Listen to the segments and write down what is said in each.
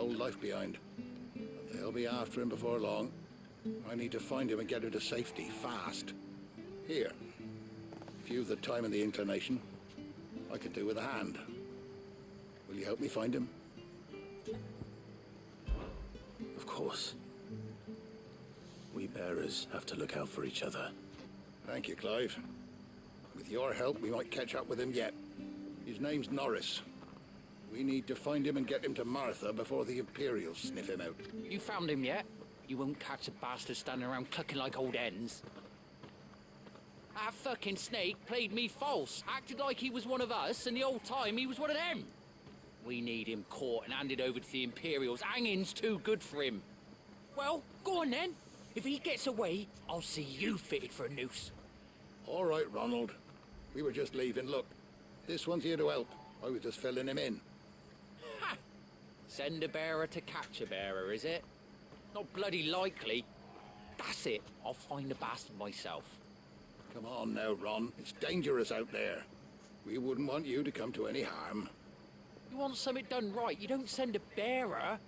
old life behind. But they'll be after him before long. I need to find him and get him to safety, fast. Here. If you've the time and the inclination, I could do with a hand. Will you help me find him? Of course. We bearers have to look out for each other. Thank you, Clive. With your help, we might catch up with him yet. His name's Norris. We need to find him and get him to Martha before the Imperials sniff him out. You found him yet? You won't catch a bastard standing around clucking like old hens. That fucking snake played me false, acted like he was one of us, and the whole time he was one of them. We need him caught and handed over to the Imperials. Hanging's too good for him. Well, go on then. If he gets away, I'll see you fitted for a noose. All right, Ronald. We were just leaving. Look, this one's here to help. I was just filling him in. Ha! Send a bearer to catch a bearer, is it? Not bloody likely. That's it. I'll find the bastard myself. Come on now, Ron. It's dangerous out there. We wouldn't want you to come to any harm. You want something done right, you don't send a bearer.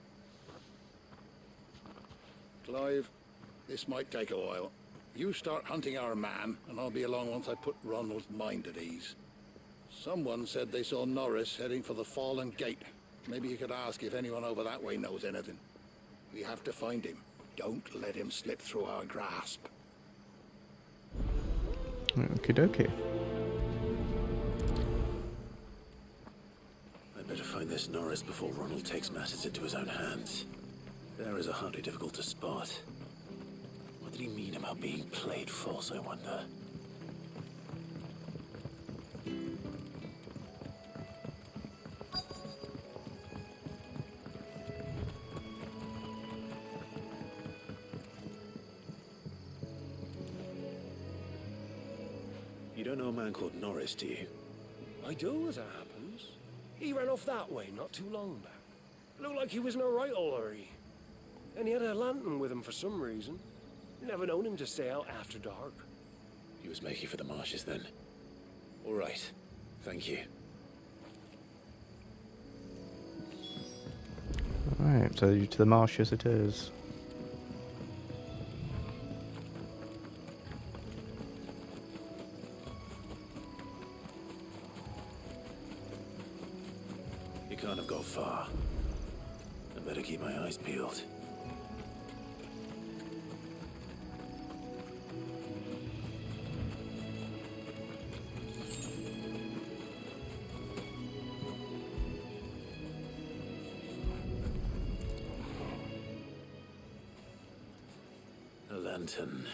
Clive, this might take a while. You start hunting our man, and I'll be along once I put Ronald's mind at ease. Someone said they saw Norris heading for the Fallen Gate. Maybe you could ask if anyone over that way knows anything. We have to find him. Don't let him slip through our grasp. Okie dokie. I'd better find this Norris before Ronald takes matters into his own hands. Bearers are hardly difficult to spot. What did he mean about being played false, I wonder? You don't know a man called Norris, do you? I do, as it happens. He ran off that way not too long back. Looked like he was in a right hurry. And he had a lantern with him for some reason. Never known him to stay out after dark. He was making for the marshes then. All right. Thank you. Alright, so to the marshes it is. You can't have got far. I better keep my eyes peeled. A lantern.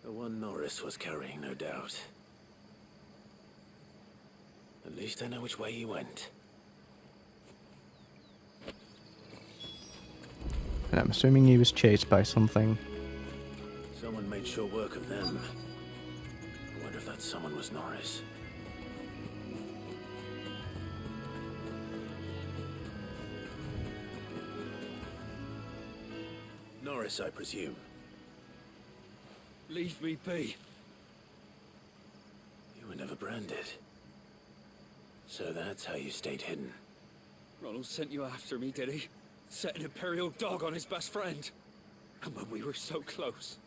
The one Norris was carrying, no doubt. At least I know which way he went. And I'm assuming he was chased by something. Someone made short work of them. I wonder if that someone was Norris. Norris, I presume. Leave me be. You were never branded. So that's how you stayed hidden. Ronald sent you after me, did he? Set an Imperial dog on his best friend. And when we were so close.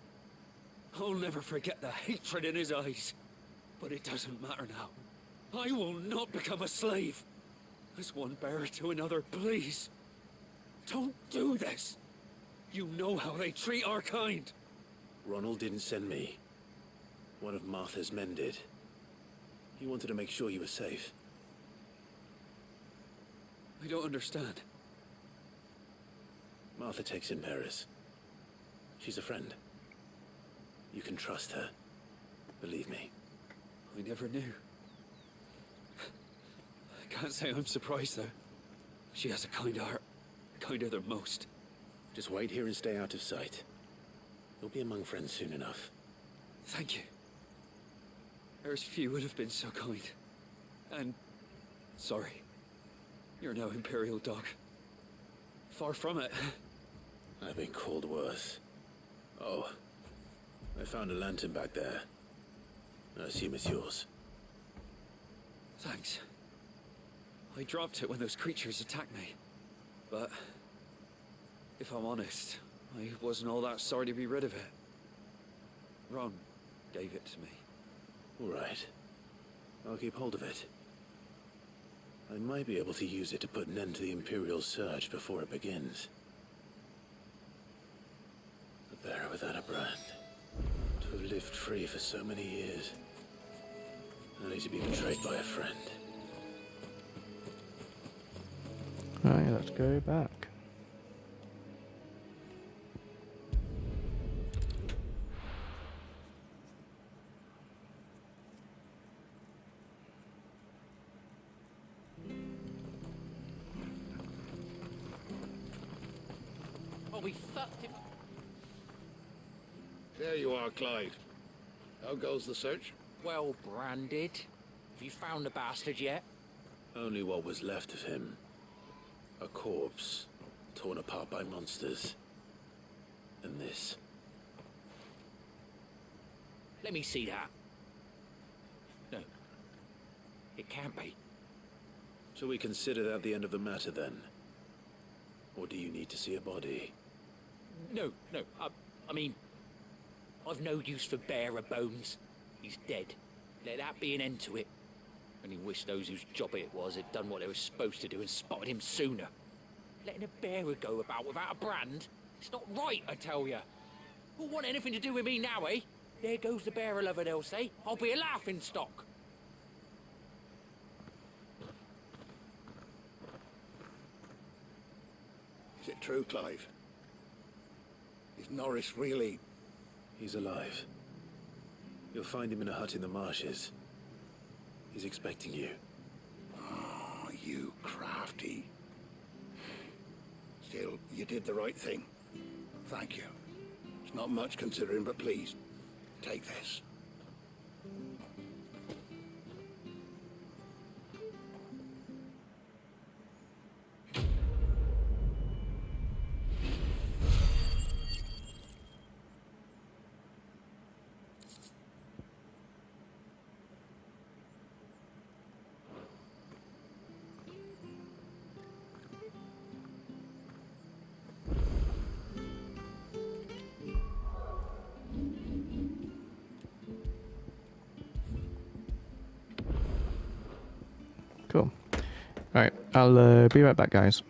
I'll never forget the hatred in his eyes. But it doesn't matter now. I will not become a slave. As one bearer to another, please. Don't do this. You know how they treat our kind. Ronald didn't send me. One of Martha's men did. He wanted to make sure you were safe. I don't understand. Martha takes in bearers. She's a friend. You can trust her. Believe me. I never knew. I can't say I'm surprised, though. She has a kind heart. Kinder than most. Just wait here and stay out of sight. You'll be among friends soon enough. Thank you. There's few would have been so kind. And... sorry. You're no Imperial dog. Far from it. I've been called worse. Oh. I found a lantern back there. I assume it's yours. Thanks. I dropped it when those creatures attacked me. But if I'm honest, I wasn't all that sorry to be rid of it. Ron gave it to me. All right. I'll keep hold of it. I might be able to use it to put an end to the Imperial Surge before it begins. A bearer without a brand. To have lived free for so many years. Only to be betrayed by a friend. Right, let's go back. I'll be fucked if... There you are, Clive. How goes the search? Well branded. Have you found the bastard yet? Only what was left of him. A corpse, torn apart by monsters. And this. Let me see that. No. It can't be. Shall we consider that the end of the matter then? Or do you need to see a body? No. I mean... I've no use for bearer bones. He's dead. Let that be an end to it. Only wish those whose job it was had done what they were supposed to do and spotted him sooner. Letting a bearer go about without a brand? It's not right, I tell ya. Who'll want anything to do with me now, eh? There goes the bearer lover, they'll say. I'll be a laughing stock. Is it true, Clive? Is Norris really... He's alive. You'll find him in a hut in the marshes. He's expecting you. Oh, you crafty. Still, you did the right thing. Thank you. It's not much considering, but please, take this. Cool. Alright, I'll be right back, guys.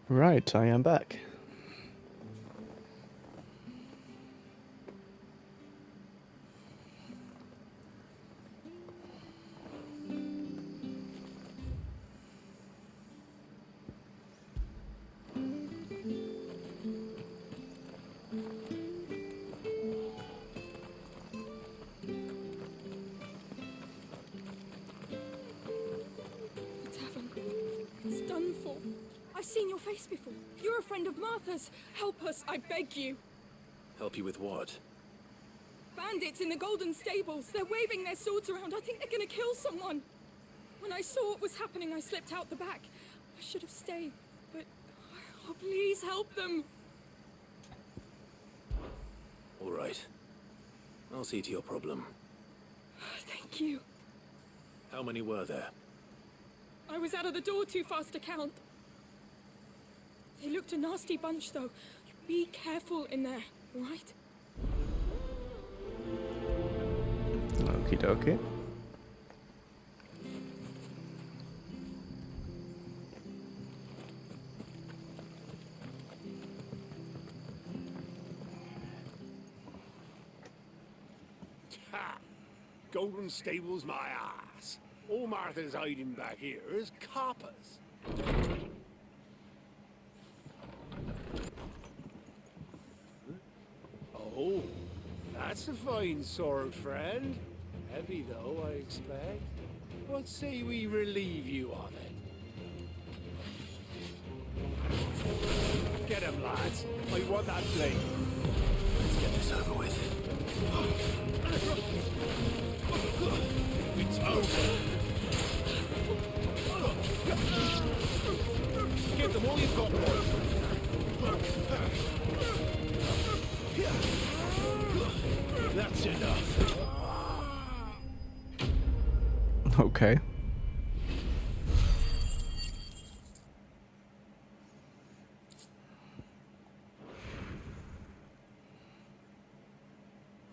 Right, I am back. The tavern. It's done for. I've seen your face before. You're a friend of Martha's. Help us, I beg you. Help you with what? Bandits in the Golden Stables. They're waving their swords around. I think they're gonna kill someone. When I saw what was happening, I slipped out the back. I should have stayed, but... Oh, please help them. All right. I'll see to your problem. Thank you. How many were there? I was out of the door too fast to count. They looked a nasty bunch, though. Be careful in there, all right? Okie dokie. Ha! Golden Stables my ass. All Martha's hiding back here is coppers. Oh, that's a fine sword, friend. Heavy though, I expect. What say we relieve you of it? Get him, lads. I want that blade. Let's get this over with. It's over. Give them all you've got, boys. That's enough. Okay.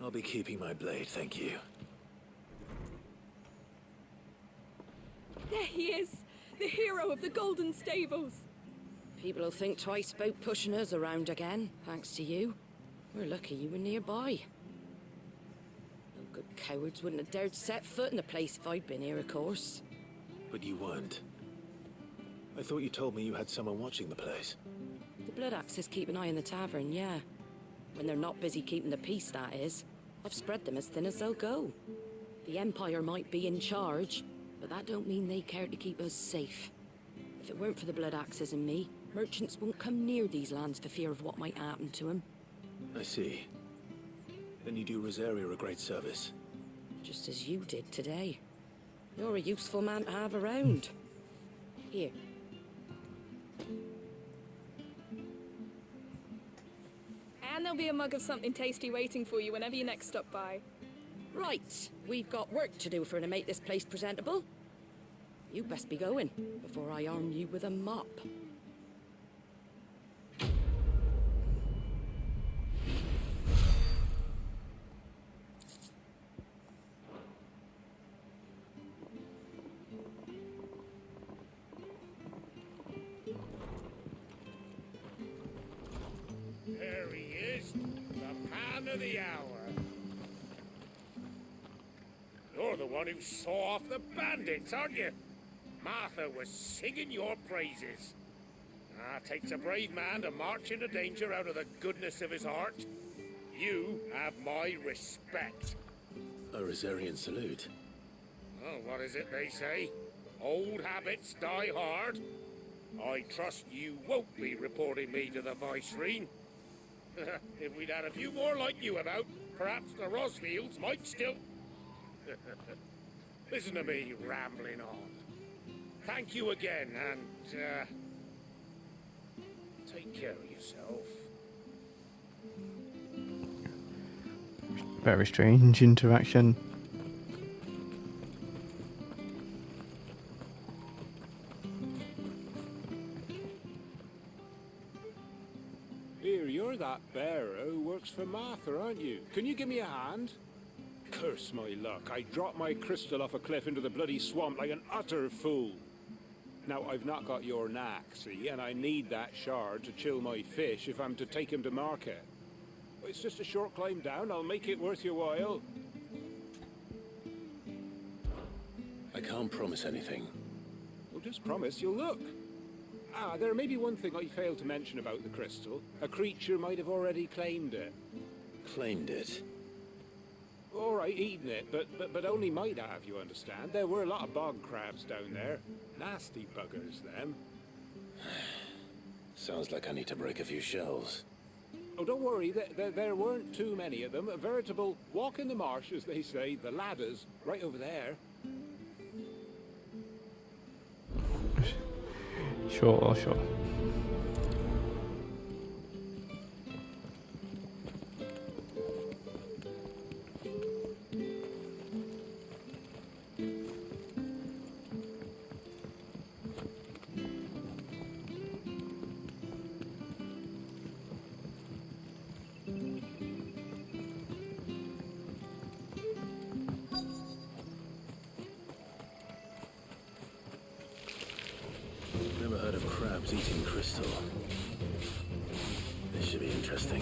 I'll be keeping my blade, thank you. There he is, the hero of the Golden Stables. People will think twice about pushing us around again, thanks to you. We're lucky you were nearby. No good cowards wouldn't have dared set foot in the place if I'd been here, of course. But you weren't. I thought you told me you had someone watching the place. The Blood Axes keep an eye on the tavern, yeah. When they're not busy keeping the peace, that is. I've spread them as thin as they'll go. The Empire might be in charge, but that don't mean they care to keep us safe. If it weren't for the Blood Axes and me, merchants won't come near these lands for fear of what might happen to them. I see. Then you do Rosaria a great service. Just as you did today. You're a useful man to have around. Here. And there'll be a mug of something tasty waiting for you whenever you next stop by. Right, we've got work to do if we're to make this place presentable. You best be going, before I arm you with a mop. There he is, the man of the hour. You're the one who saw off the bandits, aren't you? Martha was singing your praises. Takes a brave man to march into danger out of the goodness of his heart. You have my respect. A Rosarian salute. Oh, what is it they say? Old habits die hard. I trust you won't be reporting me to the Viceroy. If we'd had a few more like you about, perhaps the Rosfields might still... Listen to me rambling on. Thank you again, and, take care of yourself. Very strange interaction. for Martha, aren't you? Can you give me a hand? Curse my luck. I dropped my crystal off a cliff into the bloody swamp like an utter fool. Now, I've not got your knack, see, and I need that shard to chill my fish if I'm to take him to market. It's just a short climb down. I'll make it worth your while. I can't promise anything. Well, just promise you'll look. Ah, there may be one thing I failed to mention about the crystal. A creature might have already claimed it. Claimed it? All right, eaten it, but only might have, you understand. There were a lot of bog crabs down there. Nasty buggers, them. Sounds like I need to break a few shells. Oh, don't worry, there weren't too many of them. A veritable walk in the marsh, as they say, the ladders, right over there. Sure, sure. Never heard of crabs eating crystal. This should be interesting.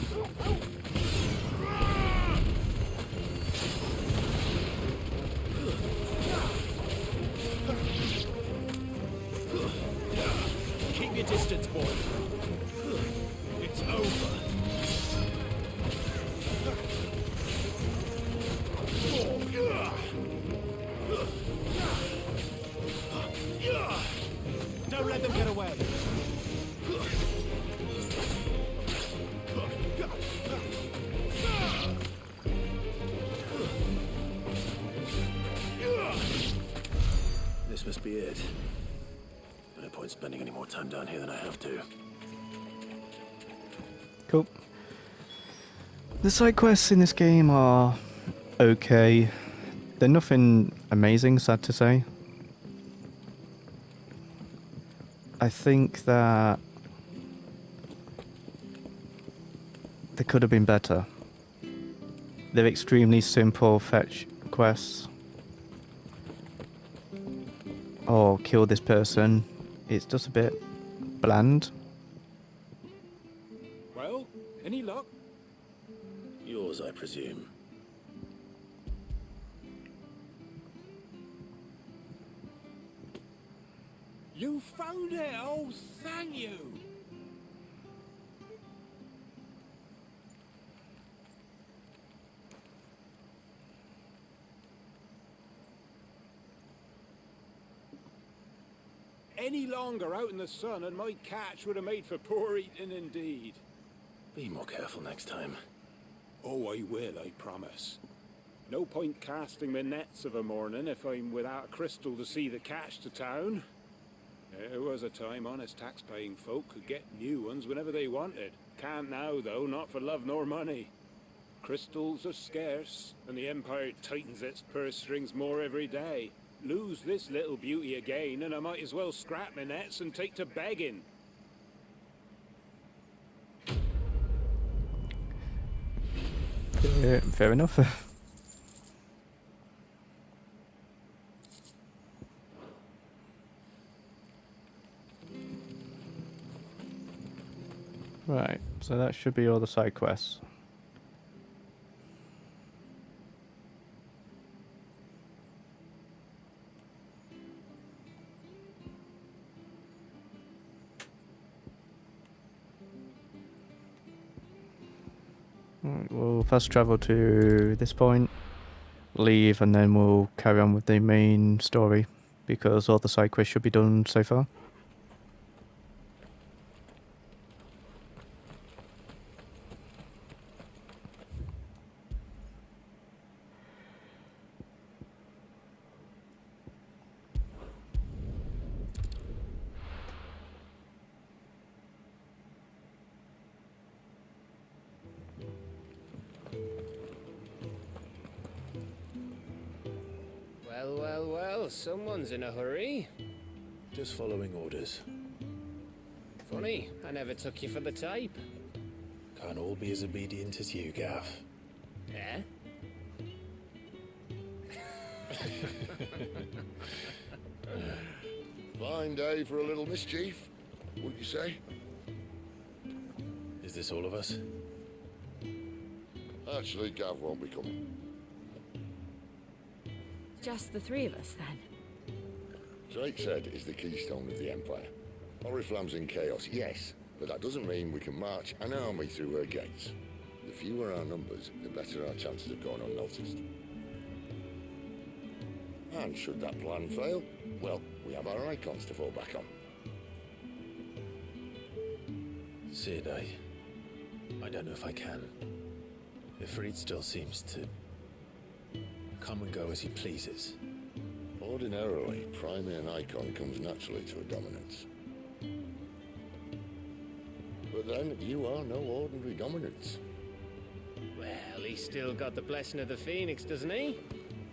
Keep your distance, boy. It's over. Don't let them get away. This must be it. No point spending any more time down here than I have to. Cool. The side quests in this game are okay. They're nothing amazing, sad to say. I think that they could have been better. They're extremely simple fetch quests. Or kill this person. It's just a bit bland. Well, any luck? Yours, I presume. You found it! Oh, thank you! Any longer out in the sun and my catch would have made for poor eating indeed. Be more careful next time. Oh, I will, I promise. No point casting my nets of a morning if I'm without a crystal to see the catch to town. There was a time honest tax-paying folk could get new ones whenever they wanted. Can't now, though, not for love nor money. Crystals are scarce, and the Empire tightens its purse strings more every day. Lose this little beauty again, and I might as well scrap my nets and take to begging. Fair enough. Right, so that should be all the side quests. Right, we'll fast travel to this point, leave, and then we'll carry on with the main story, because all the side quests should be done so far. Well, someone's in a hurry. Just following orders. Funny, I never took you for the type. Can't all be as obedient as you, Gav. Eh? Fine day for a little mischief, wouldn't you say? Is this all of us? Actually, Gav won't be coming. Just the three of us, then? Drake said is the keystone of the Empire. Oriflamme's in chaos, yes, but that doesn't mean we can march an army through her gates. The fewer our numbers, the better our chances of going unnoticed. And should that plan fail, well, we have our Eikons to fall back on. Sid, I don't know if I can. Ifrit still seems to come and go as he pleases. Ordinarily, priming an Eikon comes naturally to a dominance. But then, you are no ordinary dominance. Well, he's still got the blessing of the Phoenix, doesn't he?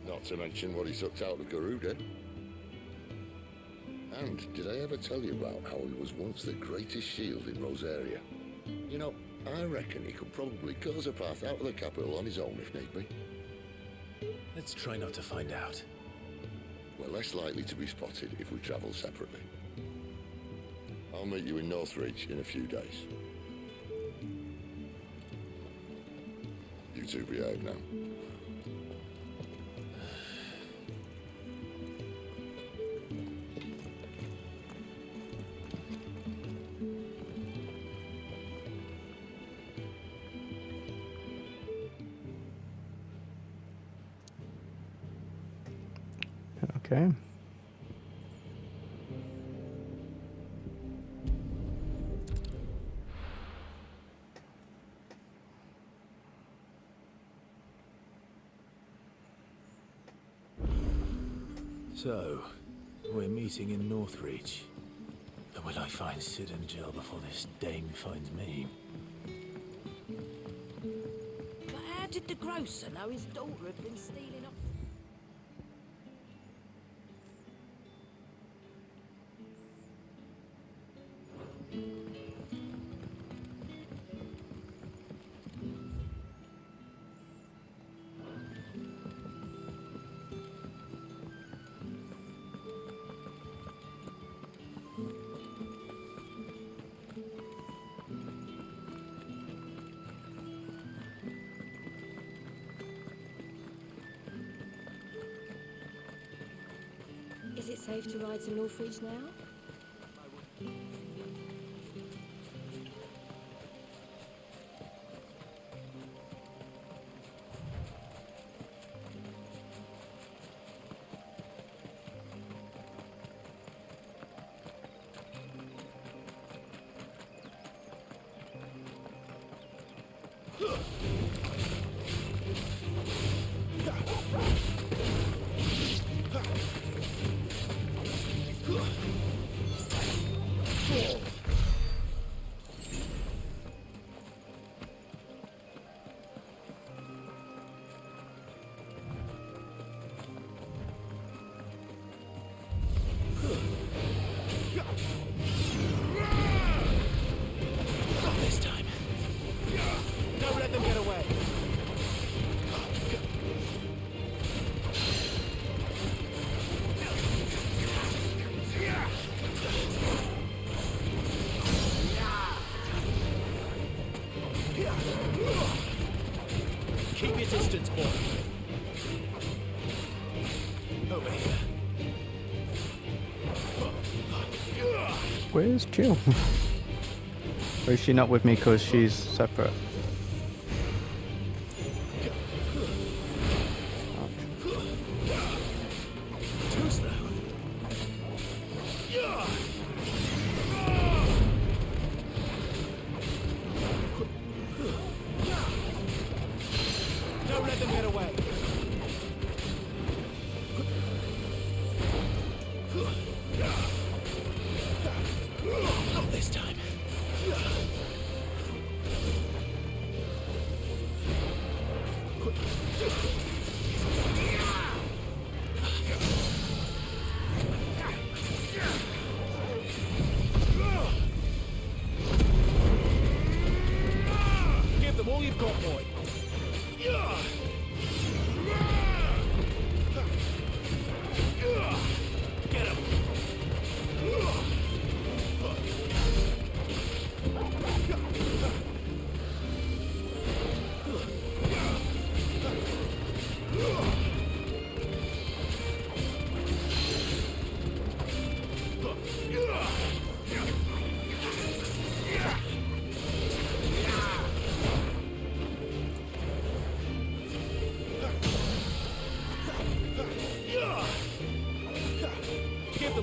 Not to mention what he sucked out of Garuda. And did I ever tell you about how he was once the greatest shield in Rosaria? You know, I reckon he could probably cause a path out of the capital on his own if need be. Let's try not to find out. We're less likely to be spotted if we travel separately. I'll meet you in Northreach in a few days. You two behave now. Okay. So, we're meeting in Northreach. But will I find Sid and Jill before this dame finds me? But how did the grocer know his daughter had been stealing off? Is it safe to ride to Northreach now? Keep your distance, boy. Over here. Where's Jill? Or is she not with me because she's separate? Who's that? Don't let them get away. Not this time.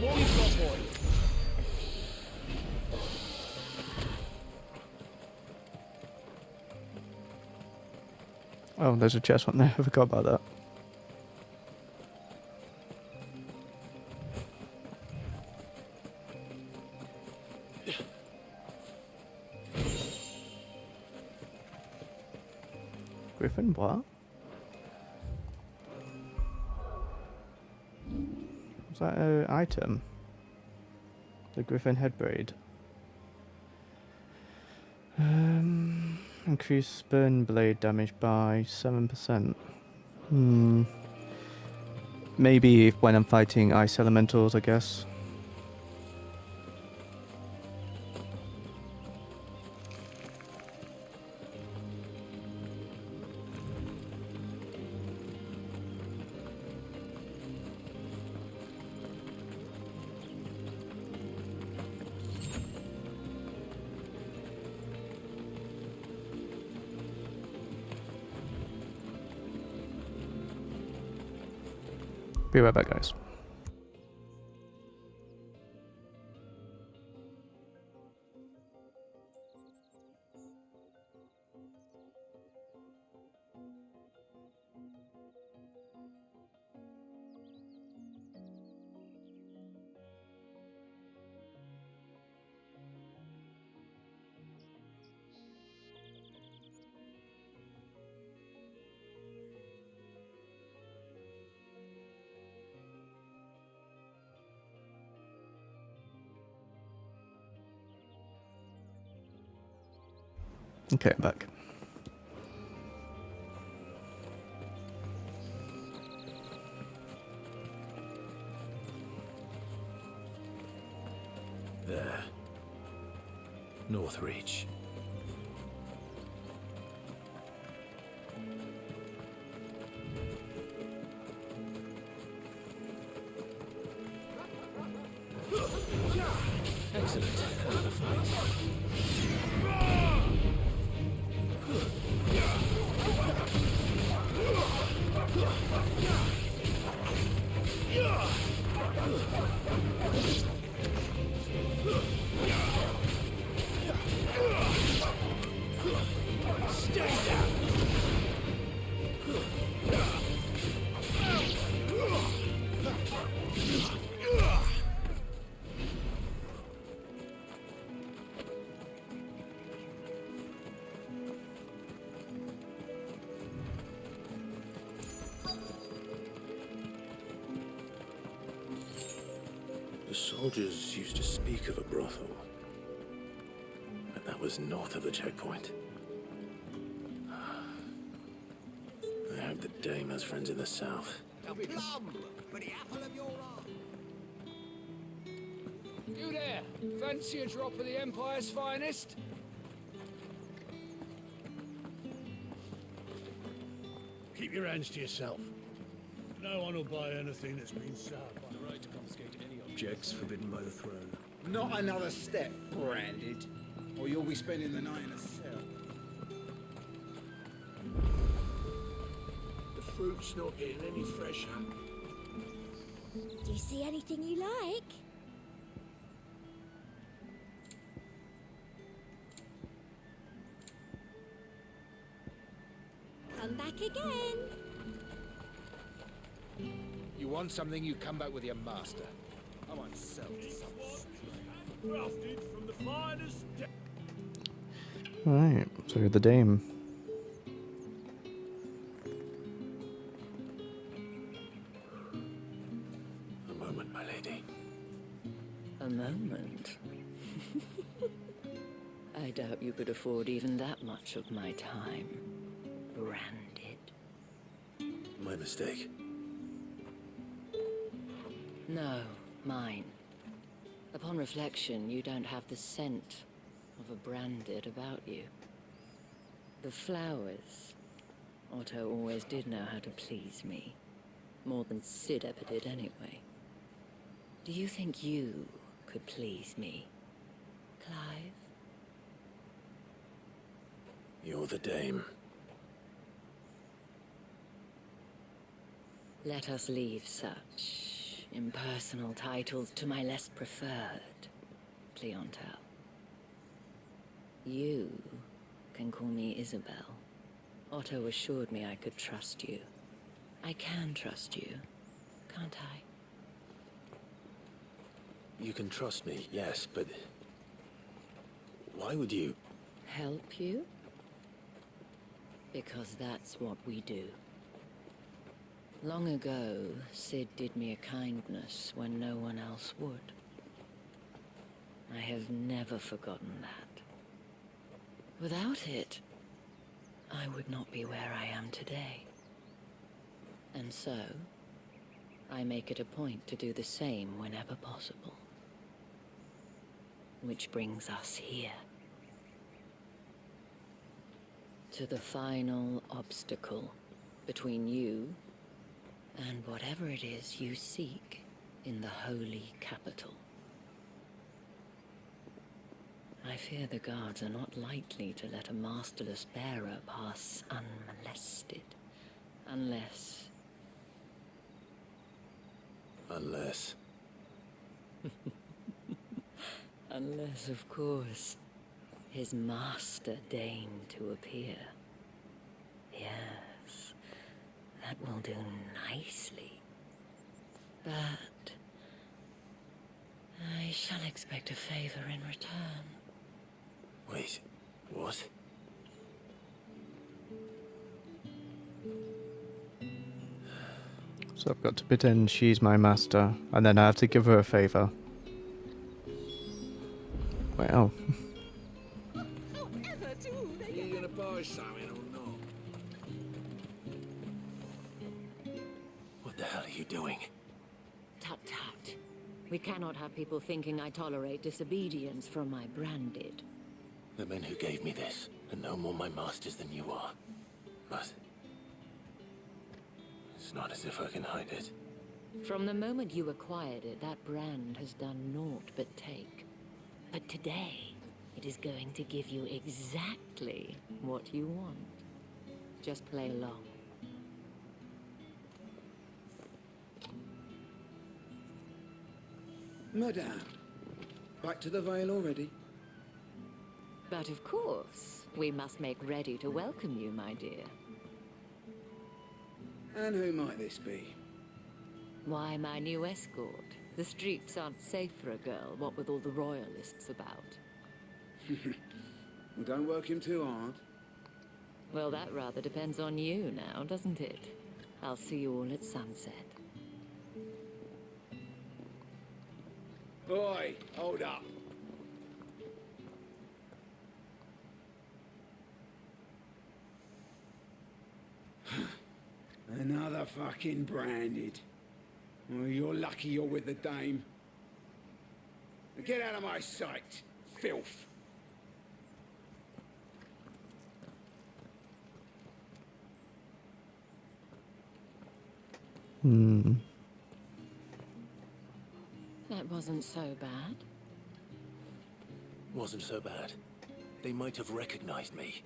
all you've got, boy. Oh, there's a chest one there. I forgot about that. Griffin, what? Was that an item? The Griffin head braid. Increase burn blade damage by 7%. Maybe when I'm fighting ice elementals, I guess. Be right back, guys. Okay, I'm back. There. North Reach. Excellent. Another fight. Stay down. The soldiers used to speak of a brothel, but that was north of the checkpoint. I hope the dame has friends in the south. A plum for the apple of your eye. You there? Fancy a drop of the Empire's finest? Keep your hands to yourself. No one will buy anything that's been sold by the right to confiscate any objects forbidden by the throne. Not another step, branded, or you'll be spending the night in a cell. The fruit's not getting any fresher. Do you see anything you like? Come back again. You want something, you come back with your master. I want sell to some Crafted from the finest. Alright, so you're the dame. A moment, my lady. A moment? I doubt you could afford even that much of my time. Branded. My mistake. No, mine. Upon reflection, you don't have the scent of a branded about you. The flowers. Otto always did know how to please me. More than Sid ever did anyway. Do you think you could please me, Clive? You're the dame. Let us leave such impersonal titles to my less preferred clientele. You can call me Isabel. Otto assured me I could trust you. I can trust you, can't I? You can trust me, yes, but... why would you? Help you? Because that's what we do. Long ago, Sid did me a kindness when no one else would. I have never forgotten that. Without it, I would not be where I am today. And so, I make it a point to do the same whenever possible. Which brings us here. To the final obstacle between you and whatever it is you seek in the holy capital. I fear the guards are not likely to let a masterless bearer pass unmolested. Unless... Unless... Unless, of course, his master deigned to appear. Yes, that will do nicely. But... I shall expect a favor in return. Wait, what? So I've got to pretend she's my master, and then I have to give her a favor. Well. Are you gonna buy something or not? What the hell are you doing? Tut tut. We cannot have people thinking I tolerate disobedience from my branded. The men who gave me this are no more my masters than you are. But... it's not as if I can hide it. From the moment you acquired it, that brand has done naught but take. But today, it is going to give you exactly what you want. Just play along. Madame, back to the Vale already? But of course, we must make ready to welcome you, my dear. And who might this be? Why, my new escort. The streets aren't safe for a girl, what with all the royalists about. Well, don't work him too hard. Well, that rather depends on you now, doesn't it? I'll see you all at sunset. Oi, hold up. Another fucking branded. Well, you're lucky you're with the dame. Now get out of my sight, filth. That wasn't so bad. Wasn't so bad. They might have recognized me.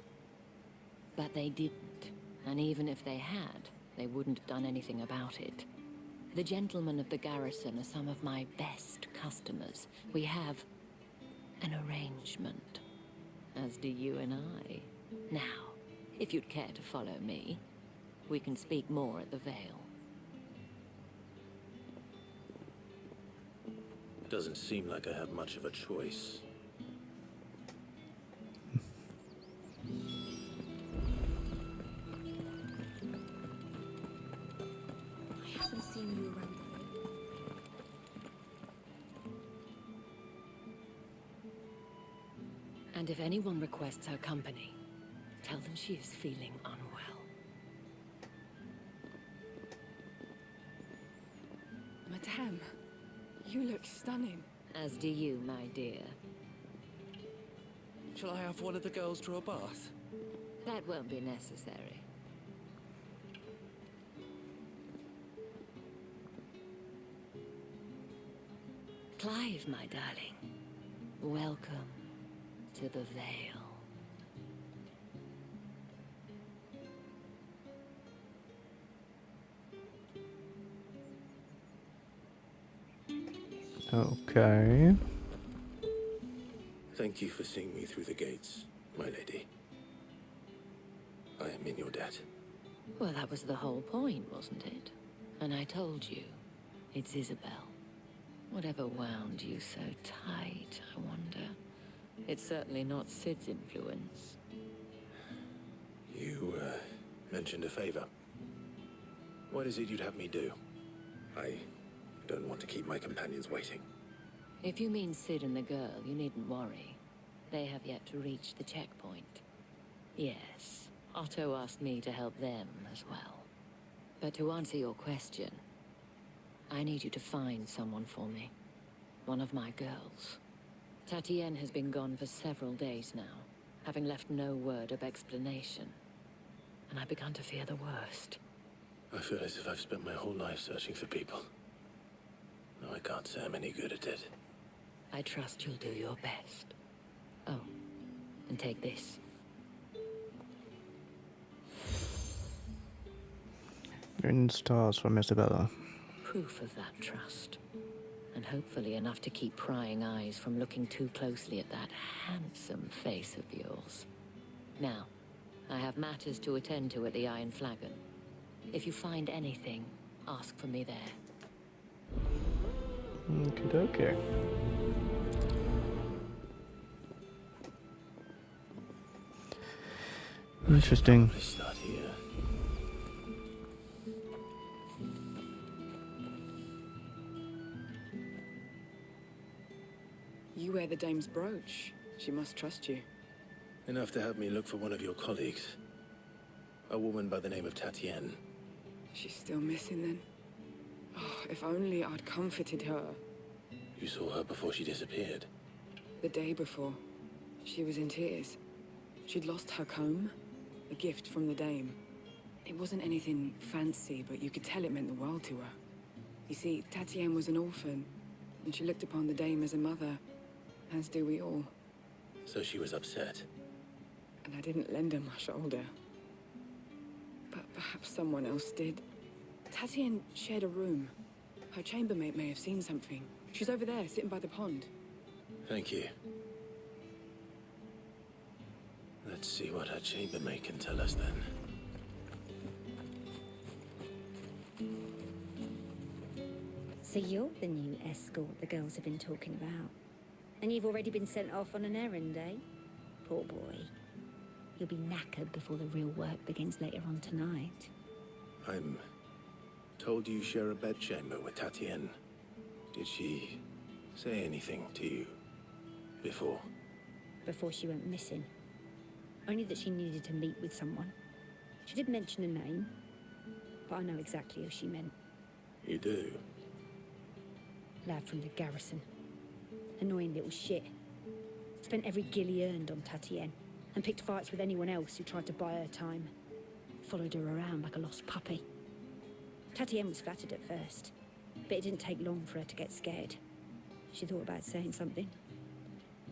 But they didn't. And even if they had, they wouldn't have done anything about it. The gentlemen of the garrison are some of my best customers. We have an arrangement, as do you and I. Now, if you'd care to follow me, we can speak more at the Vale. Doesn't seem like I have much of a choice. I haven't seen you around the Vale. And if anyone requests her company, tell them she is feeling unwell. Madame, you look stunning. As do you, my dear. Shall I have one of the girls draw a bath? That won't be necessary. Clive, my darling. Welcome to the Vale. Okay. Thank you for seeing me through the gates, my lady. I am in your debt. Well, that was the whole point, wasn't it? And I told you, it's Isabel. Whatever wound you so tight, I wonder. It's certainly not Sid's influence. You, mentioned a favor. What is it you'd have me do? I don't want to keep my companions waiting. If you mean Sid and the girl, you needn't worry. They have yet to reach the checkpoint. Yes, Otto asked me to help them as well. But to answer your question, I need you to find someone for me. One of my girls. Tatienne has been gone for several days now, having left no word of explanation. And I've begun to fear the worst. I feel as if I've spent my whole life searching for people. No, I can't say I'm any good at it. I trust you'll do your best. Oh, and take this. Green stars from Isabella. Proof of that trust. And hopefully enough to keep prying eyes from looking too closely at that handsome face of yours. Now, I have matters to attend to at the Iron Flagon. If you find anything, ask for me there. Okay. Interesting. I start here. You wear the dame's brooch. She must trust you. Enough to have me look for one of your colleagues. A woman by the name of Tatienne. She's still missing then? Oh, if only I'd comforted her. You saw her before she disappeared. The day before, she was in tears. She'd lost her comb, a gift from the dame. It wasn't anything fancy, but you could tell it meant the world to her. You see, Tatienne was an orphan, and she looked upon the dame as a mother, as do we all. So she was upset. And I didn't lend her my shoulder. But perhaps someone else did. Tatienne shared a room. Her chambermaid may have seen something. She's over there, sitting by the pond. Thank you. Let's see what her chambermaid can tell us then. So you're the new escort the girls have been talking about. And you've already been sent off on an errand, eh? Poor boy. You'll be knackered before the real work begins later on tonight. I'm told you share a bedchamber with Tatienne. Did she say anything to you before? Before she went missing. Only that she needed to meet with someone. She did mention a name, but I know exactly who she meant. You do? Lad from the garrison. Annoying little shit. Spent every gil he earned on Tatienne, and picked fights with anyone else who tried to buy her time. Followed her around like a lost puppy. Tatienne was flattered at first, but it didn't take long for her to get scared. She thought about saying something.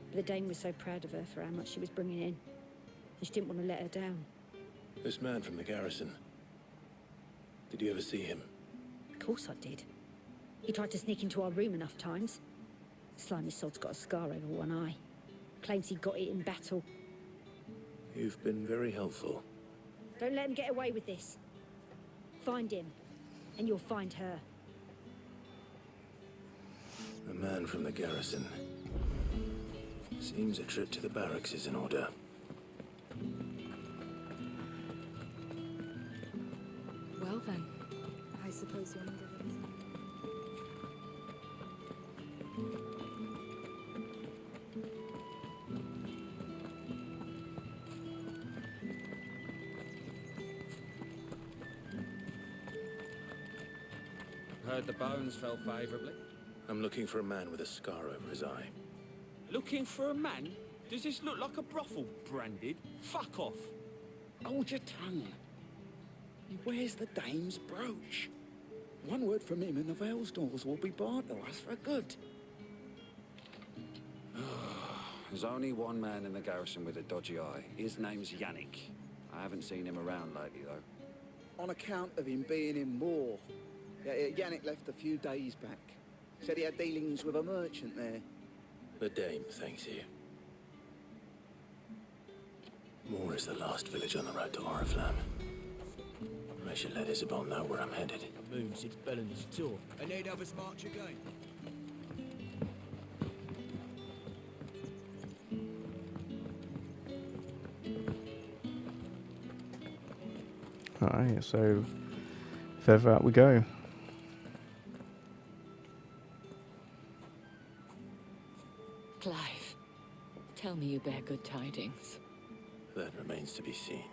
But the dame was so proud of her for how much she was bringing in, and she didn't want to let her down. This man from the garrison. Did you ever see him? Of course I did. He tried to sneak into our room enough times. Slimy sod's got a scar over one eye. Claims he got it in battle. You've been very helpful. Don't let him get away with this. Find him, and you'll find her. A man from the garrison. Seems a trip to the barracks is in order. Well then, I suppose you'll need a little... Heard the bones fell favourably. I'm looking for a man with a scar over his eye. Looking for a man? Does this look like a brothel, Branded? Fuck off. Hold your tongue. He wears the dame's brooch. One word from him and the Vale's doors will be barred to us for good. There's only one man in the garrison with a dodgy eye. His name's Yannick. I haven't seen him around lately, though. On account of him being in war. Yannick left a few days back. Said he had dealings with a merchant there. The Dame thanks you. Moor is the last village on the road to Oriflamme. I should let Isabel know where I'm headed. Moon since Bellen's tour. And they'd have us march again. Alright, so further out we go. Clive, tell me you bear good tidings. That remains to be seen.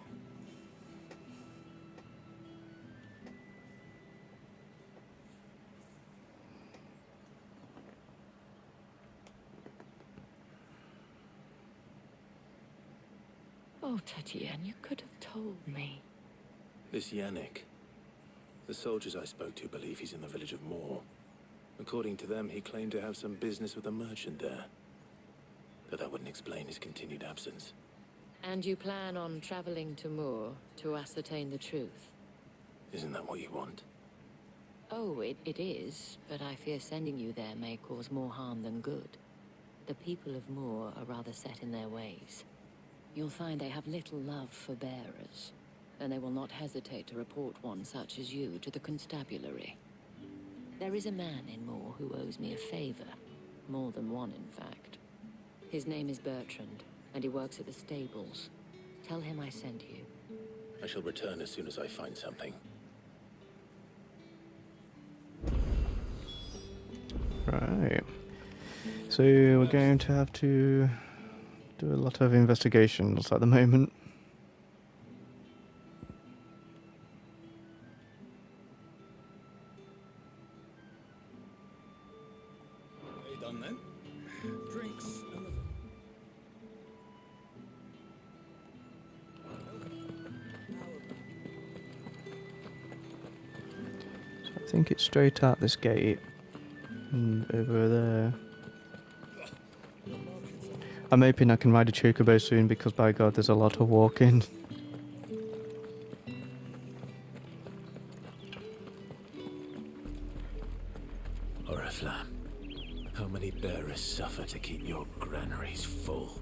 Oh, Tatienne, you could have told me. This Yannick. The soldiers I spoke to believe he's in the village of Moor. According to them, he claimed to have some business with a merchant there. But that wouldn't explain his continued absence. And you plan on traveling to Moor to ascertain the truth? Isn't that what you want? Oh, it is, but I fear sending you there may cause more harm than good. The people of Moor are rather set in their ways. You'll find they have little love for bearers, and they will not hesitate to report one such as you to the constabulary. There is a man in Moor who owes me a favor. More than one, in fact. His name is Bertrand, and he works at the stables. Tell him I sent you. I shall return as soon as I find something. Right. So we're going to have to do a lot of investigations at the moment. Are you done then? Drinks and So I think it's straight out this gate and over there. I'm hoping I can ride a chocobo soon because by God there's a lot of walking. Oriflamme, how many bearers suffer to keep your granaries full?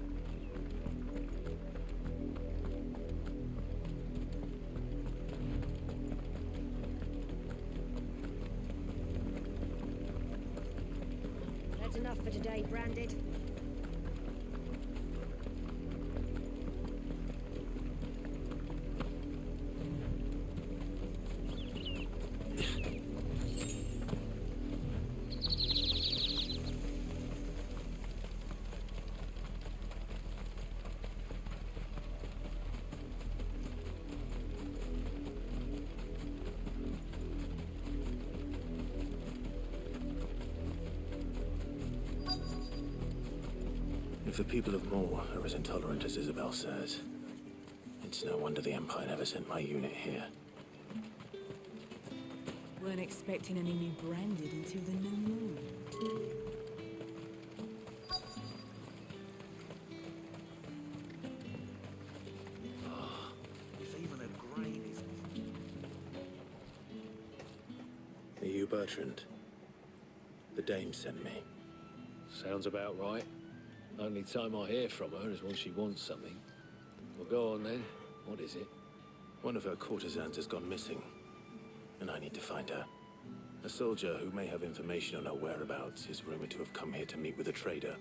That's enough for today, Branded. If the people of Moor are as intolerant as Isabel says, it's no wonder the Empire never sent my unit here. Weren't expecting any new Branded until the new moon. If even a grain is... Are you Bertrand? The Dame sent me. Sounds about right. Only time I hear from her is when she wants something. Well, go on then. What is it? One of her courtesans has gone missing, and I need to find her. A soldier who may have information on her whereabouts is rumored to have come here to meet with a trader.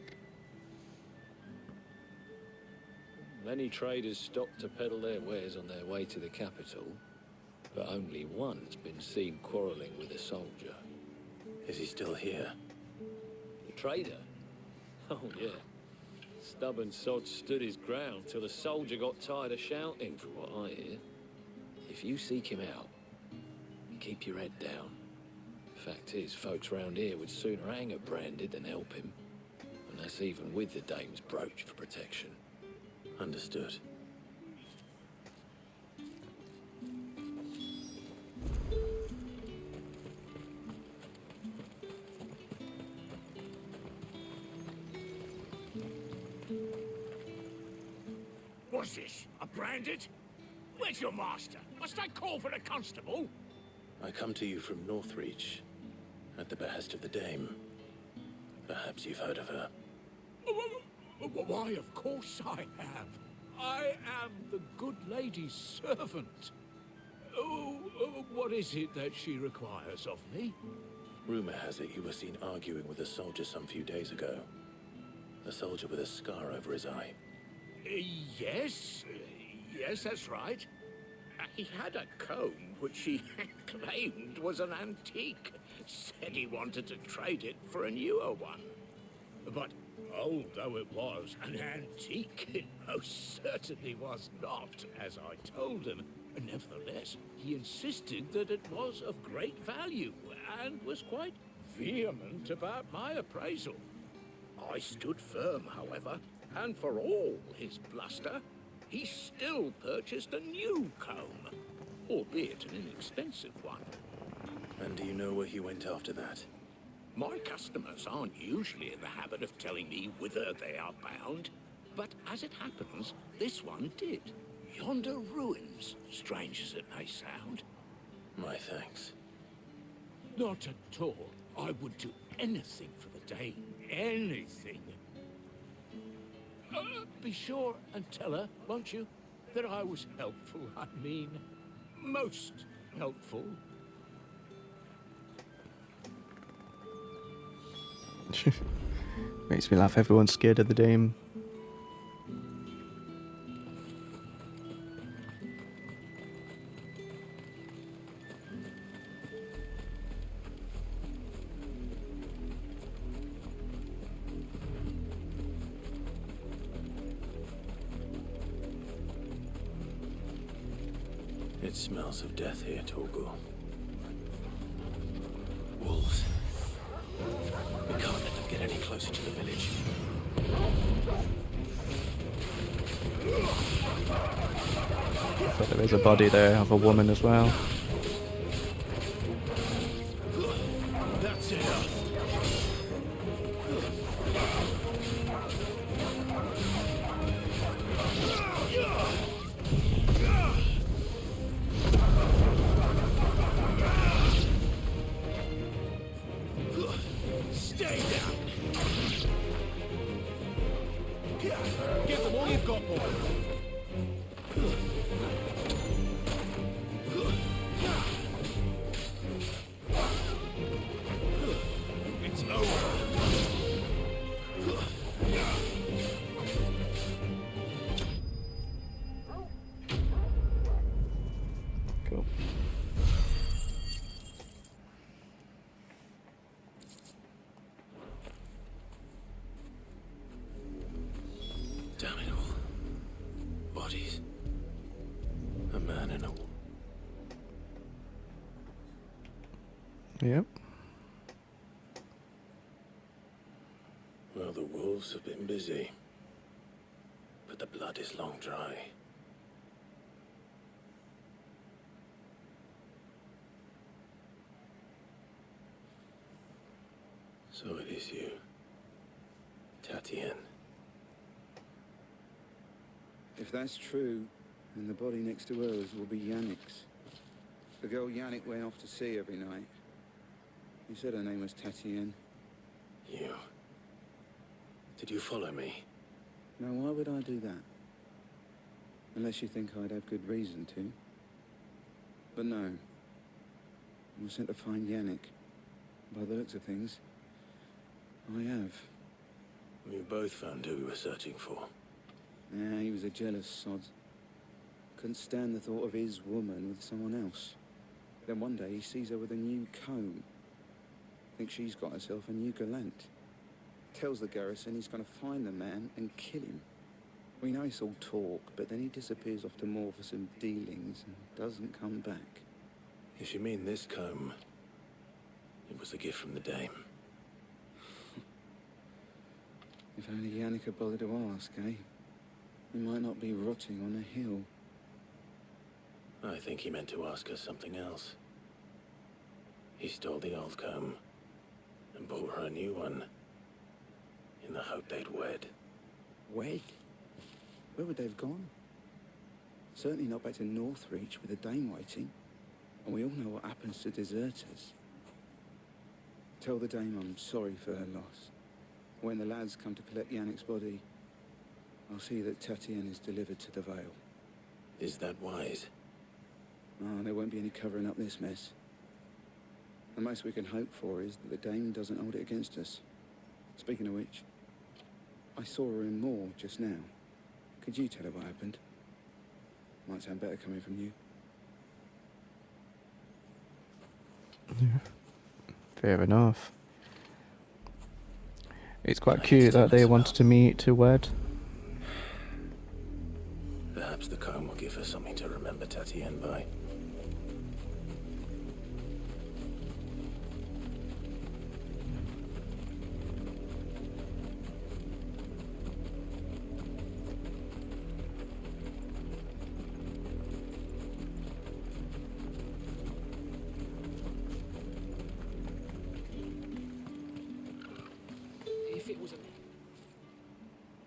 Many traders stop to peddle their wares on their way to the capital, but only one's been seen quarreling with a soldier. Is he still here? The trader? Oh, yeah. Stubborn sod stood his ground till the soldier got tired of shouting, from what I hear. If you seek him out, keep your head down. Fact is, folks round here would sooner hang a Branded than help him. And that's even with the Dame's brooch for protection. Understood. What's this? A Branded? Where's your master? Must I call for the constable? I come to you from Northreach, at the behest of the Dame. Perhaps you've heard of her. Why, of course I have. I am the good lady's servant. What is it that she requires of me? Rumor has it you were seen arguing with a soldier some few days ago. A soldier with a scar over his eye. Yes, that's right. He had a comb which he claimed was an antique. Said he wanted to trade it for a newer one. But old though it was, an antique it most certainly was not, as I told him. Nevertheless, he insisted that it was of great value, and was quite vehement about my appraisal. I stood firm, however, and for all his bluster, he still purchased a new comb, albeit an inexpensive one. And do you know where he went after that? My customers aren't usually in the habit of telling me whither they are bound, but as it happens, this one did. Yonder ruins, strange as it may sound. My thanks. Not at all. I would do anything for the Dane. Anything. Be sure and tell her, won't you, that I was helpful. I mean, most helpful. Makes me laugh. Everyone's scared of the Dame. It smells of death here, Torgal. Wolves. We can't let them get any closer to the village. But there is a body there of a woman as well. That's it. Stay down. Give them all you've got, boy. It's over. Cool. Damn it all. Bodies. A man and a woman. Yep. Well, the wolves have been busy. But the blood is long dry. So it is you, Tatien. If that's true, then the body next to hers will be Yannick's. The girl Yannick went off to see every night. He said her name was Tatien. You. Did you follow me? Now, why would I do that? Unless you think I'd have good reason to. But no. I was sent to find Yannick. By the looks of things, I have. We both found who we were searching for. Yeah, he was a jealous sod. Couldn't stand the thought of his woman with someone else. Then one day he sees her with a new comb. Thinks she's got herself a new gallant. Tells the garrison he's going to find the man and kill him. We know it's all talk, but then he disappears off to Moor for some dealings and doesn't come back. If you mean this comb, it was a gift from the Dame. If only Yannick had bothered to ask, eh? He might not be rotting on a hill. I think he meant to ask us something else. He stole the old comb and bought her a new one in the hope they'd wed. Wed? Where would they have gone? Certainly not back to Northreach with the Dame waiting. And we all know what happens to deserters. Tell the Dame I'm sorry for her loss. When the lads come to collect Yannick's body, I'll see that Tatienne is delivered to the Vale. Is that wise? Oh, there won't be any covering up this mess. The most we can hope for is that the Dame doesn't hold it against us. Speaking of which, I saw her in Moor just now. Could you tell her what happened? Might sound better coming from you. Fair enough. It's quite cute that they wanted to meet to wed. Perhaps the comb will give her something to remember Tatienne by.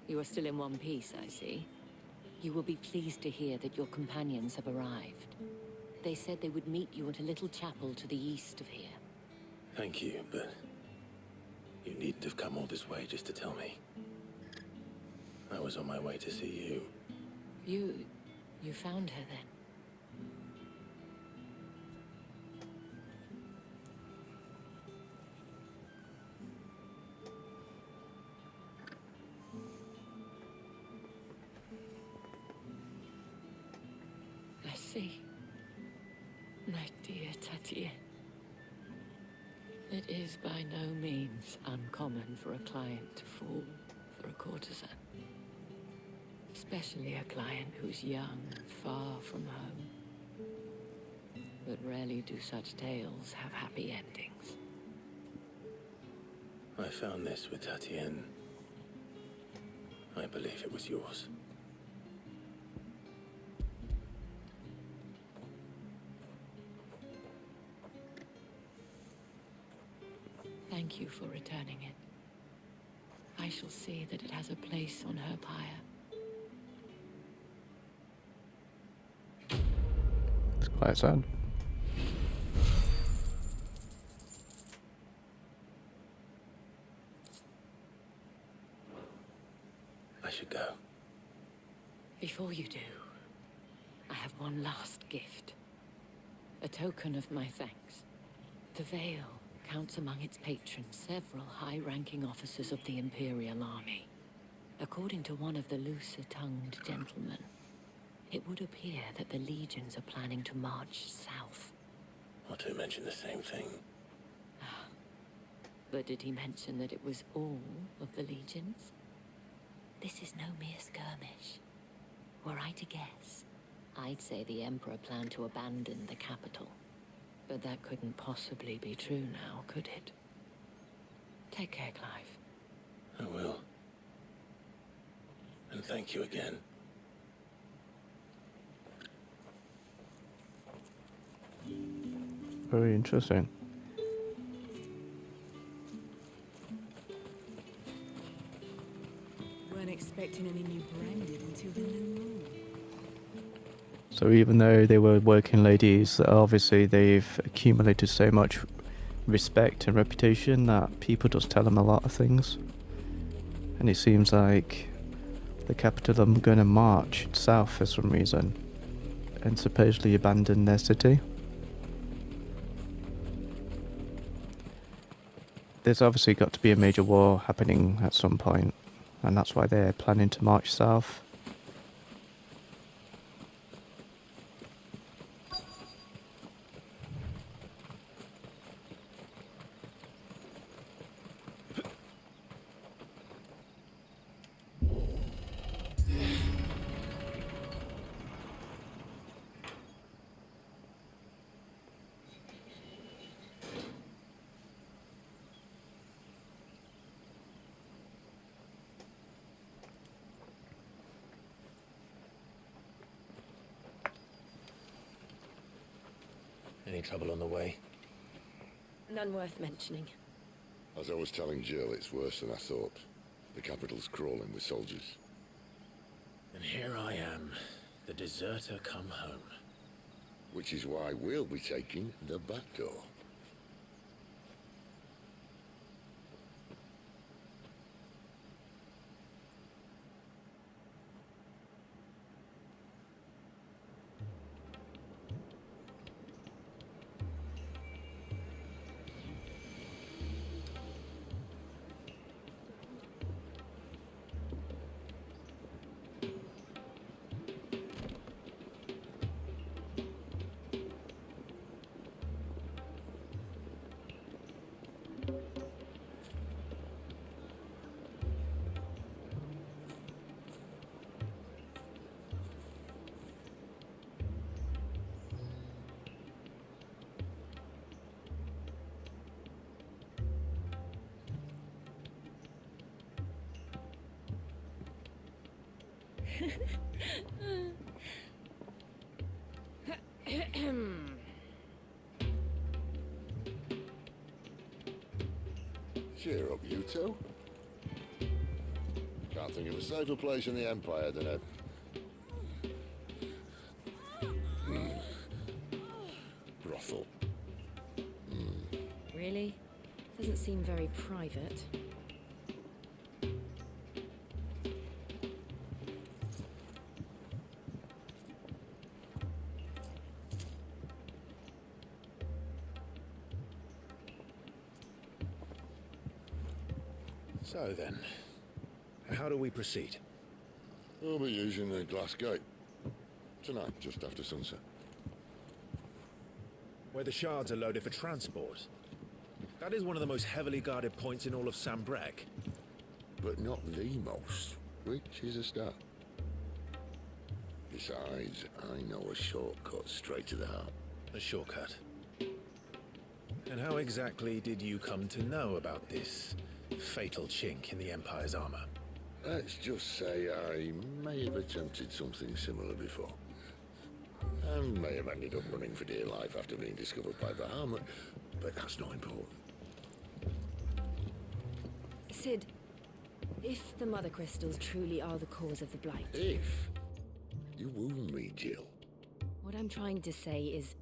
You are still in one piece, I see. You will be pleased to hear that your companions have arrived. They said they would meet you at a little chapel to the east of here. Thank you, but you needn't have come all this way just to tell me. I was on my way to see you. You found her then? I see. My dear Tatienne. It is by no means uncommon for a client to fall for a courtesan. Especially a client who's young and far from home. But rarely do such tales have happy endings. I found this with Tatienne. I believe it was yours. Thank you for returning it. I shall see that it has a place on her pyre. It's quite sad. I should go. Before you do, I have one last gift. A token of my thanks. The Vale counts among its patrons several high-ranking officers of the Imperial Army. According to one of the looser-tongued gentlemen, it would appear that the legions are planning to march south. Not to mention the same thing. But did he mention that it was all of the legions? This is no mere skirmish. Were I to guess, I'd say the Emperor planned to abandon the capital. But that couldn't possibly be true now, could it? Take care, Clive. I will. And thank you again. Very interesting. Weren't expecting any new branded until the new moon. So even though they were working ladies, obviously they've accumulated so much respect and reputation that people just tell them a lot of things. And it seems like the capital are going to march south for some reason and supposedly abandon their city. There's obviously got to be a major war happening at some point, and that's why they're planning to march south. Any trouble on the way? None worth mentioning. As I was telling Jill, it's worse than I thought. The capital's crawling with soldiers. And here I am, the deserter come home. Which is why we'll be taking the back door. Cheer up, you two. Can't think of a safer place in the Empire than a... brothel. Really? Doesn't seem very private. So then, how do we proceed? We'll be using the glass gate. Tonight, just after sunset. Where the shards are loaded for transport. That is one of the most heavily guarded points in all of Sambrek. But not the most, which is a start. Besides, I know a shortcut straight to the heart. A shortcut? And how exactly did you come to know about this fatal chink in the Empire's armor? Let's just say I may have attempted something similar before. And may have ended up running for dear life after being discovered by Bahamut, but that's not important. Sid, if the Mother Crystals truly are the cause of the Blight... If? You wound me, Jill. What I'm trying to say is,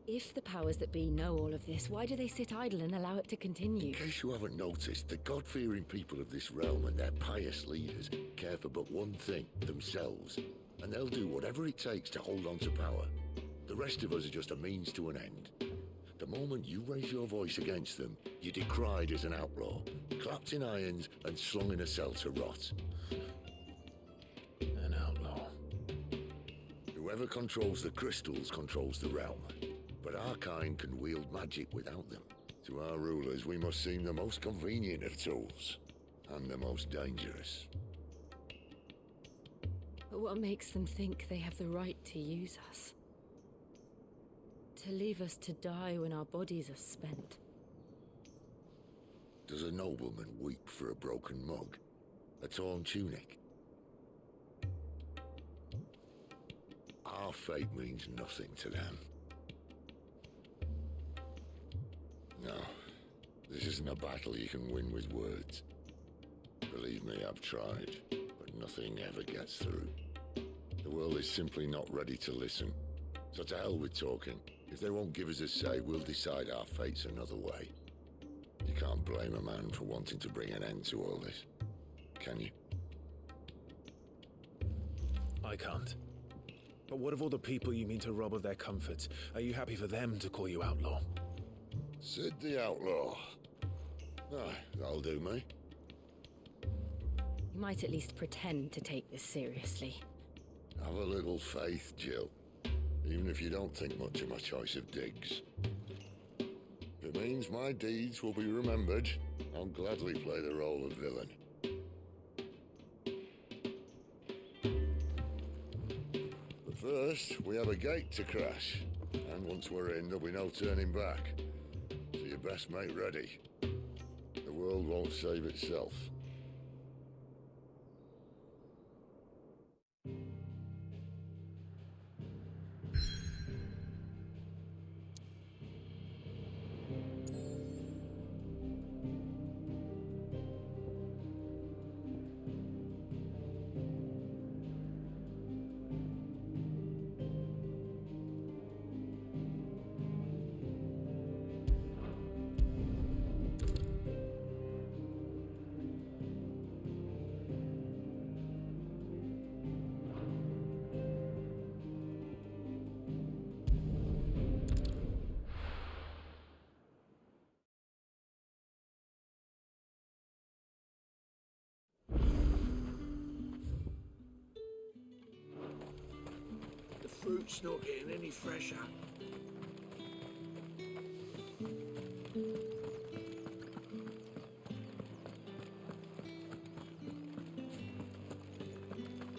if the powers that be know all of this, why do they sit idle and allow it to continue? In case you haven't noticed, the God-fearing people of this realm and their pious leaders care for but one thing, themselves. And they'll do whatever it takes to hold on to power. The rest of us are just a means to an end. The moment you raise your voice against them, you're decried as an outlaw, clapped in irons and slung in a cell to rot. An outlaw. Whoever controls the crystals controls the realm. But our kind can wield magic without them. To our rulers, we must seem the most convenient of tools. And the most dangerous. But what makes them think they have the right to use us? To leave us to die when our bodies are spent? Does a nobleman weep for a broken mug? A torn tunic? Our fate means nothing to them. No, this isn't a battle you can win with words. Believe me, I've tried, but nothing ever gets through. The world is simply not ready to listen. So to hell with talking. If they won't give us a say, we'll decide our fates another way. You can't blame a man for wanting to bring an end to all this, can you? I can't. But what of all the people you mean to rob of their comforts? Are you happy for them to call you outlaw? Sid the Outlaw. Ah, that'll do me. You might at least pretend to take this seriously. Have a little faith, Jill. Even if you don't think much of my choice of digs. If it means my deeds will be remembered, I'll gladly play the role of villain. But first, we have a gate to crash. And once we're in, there'll be no turning back. So you best make ready. The world won't save itself. The fruit's not getting any fresher.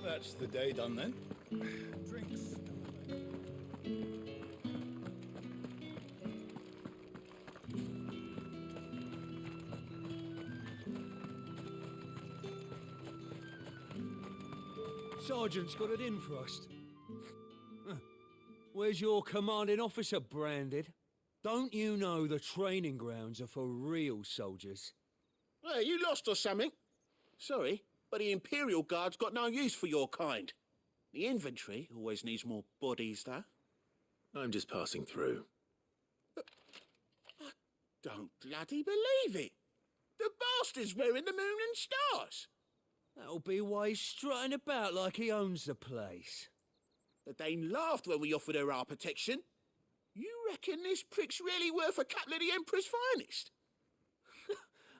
That's the day done then. Drinks. Sergeant's got it in for us. Where's your commanding officer, Branded? Don't you know the training grounds are for real soldiers? Hey, you lost or something? Sorry, but the Imperial Guard's got no use for your kind. The infantry always needs more bodies, though. I'm just passing through. I don't bloody believe it. The bastard's wearing the moon and stars. That'll be why he's strutting about like he owns the place. The Dane laughed when we offered her our protection. You reckon this prick's really worth a couple of the Emperor's finest?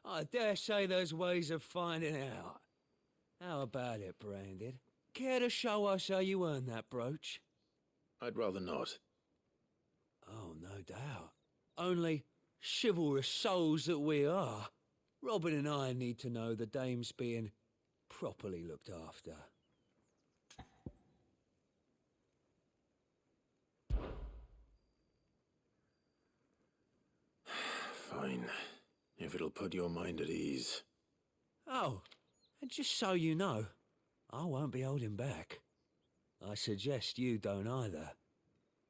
I dare say there's ways of finding out. How about it, Branded? Care to show us how you earned that brooch? I'd rather not. Oh, no doubt. Only chivalrous souls that we are, Robin and I need to know the dame's being properly looked after. Fine. If it'll put your mind at ease. Oh, and just so you know, I won't be holding back. I suggest you don't either.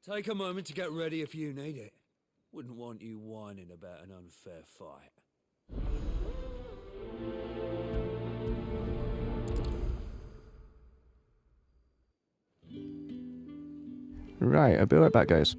Take a moment to get ready if you need it. Wouldn't want you whining about an unfair fight. Right, I'll be right back, guys.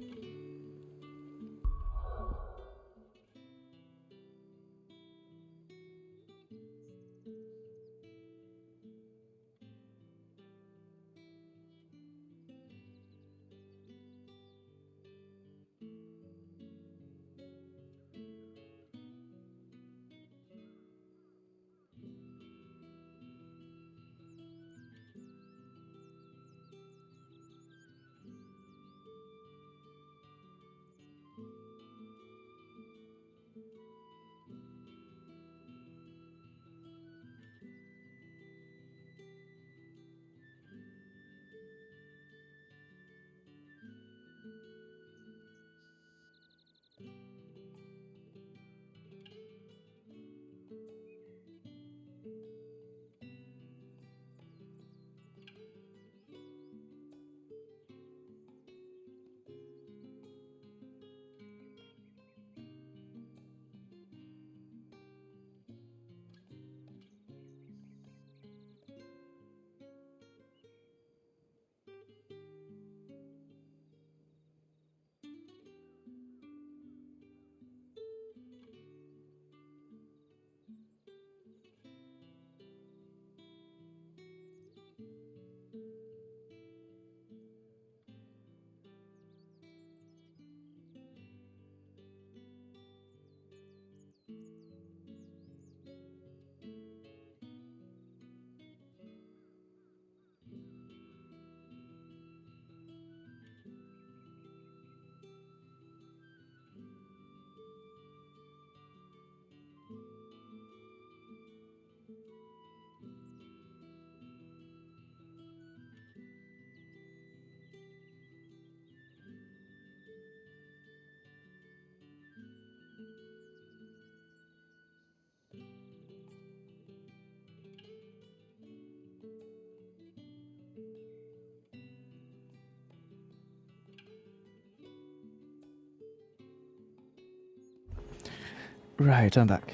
Right, I'm back.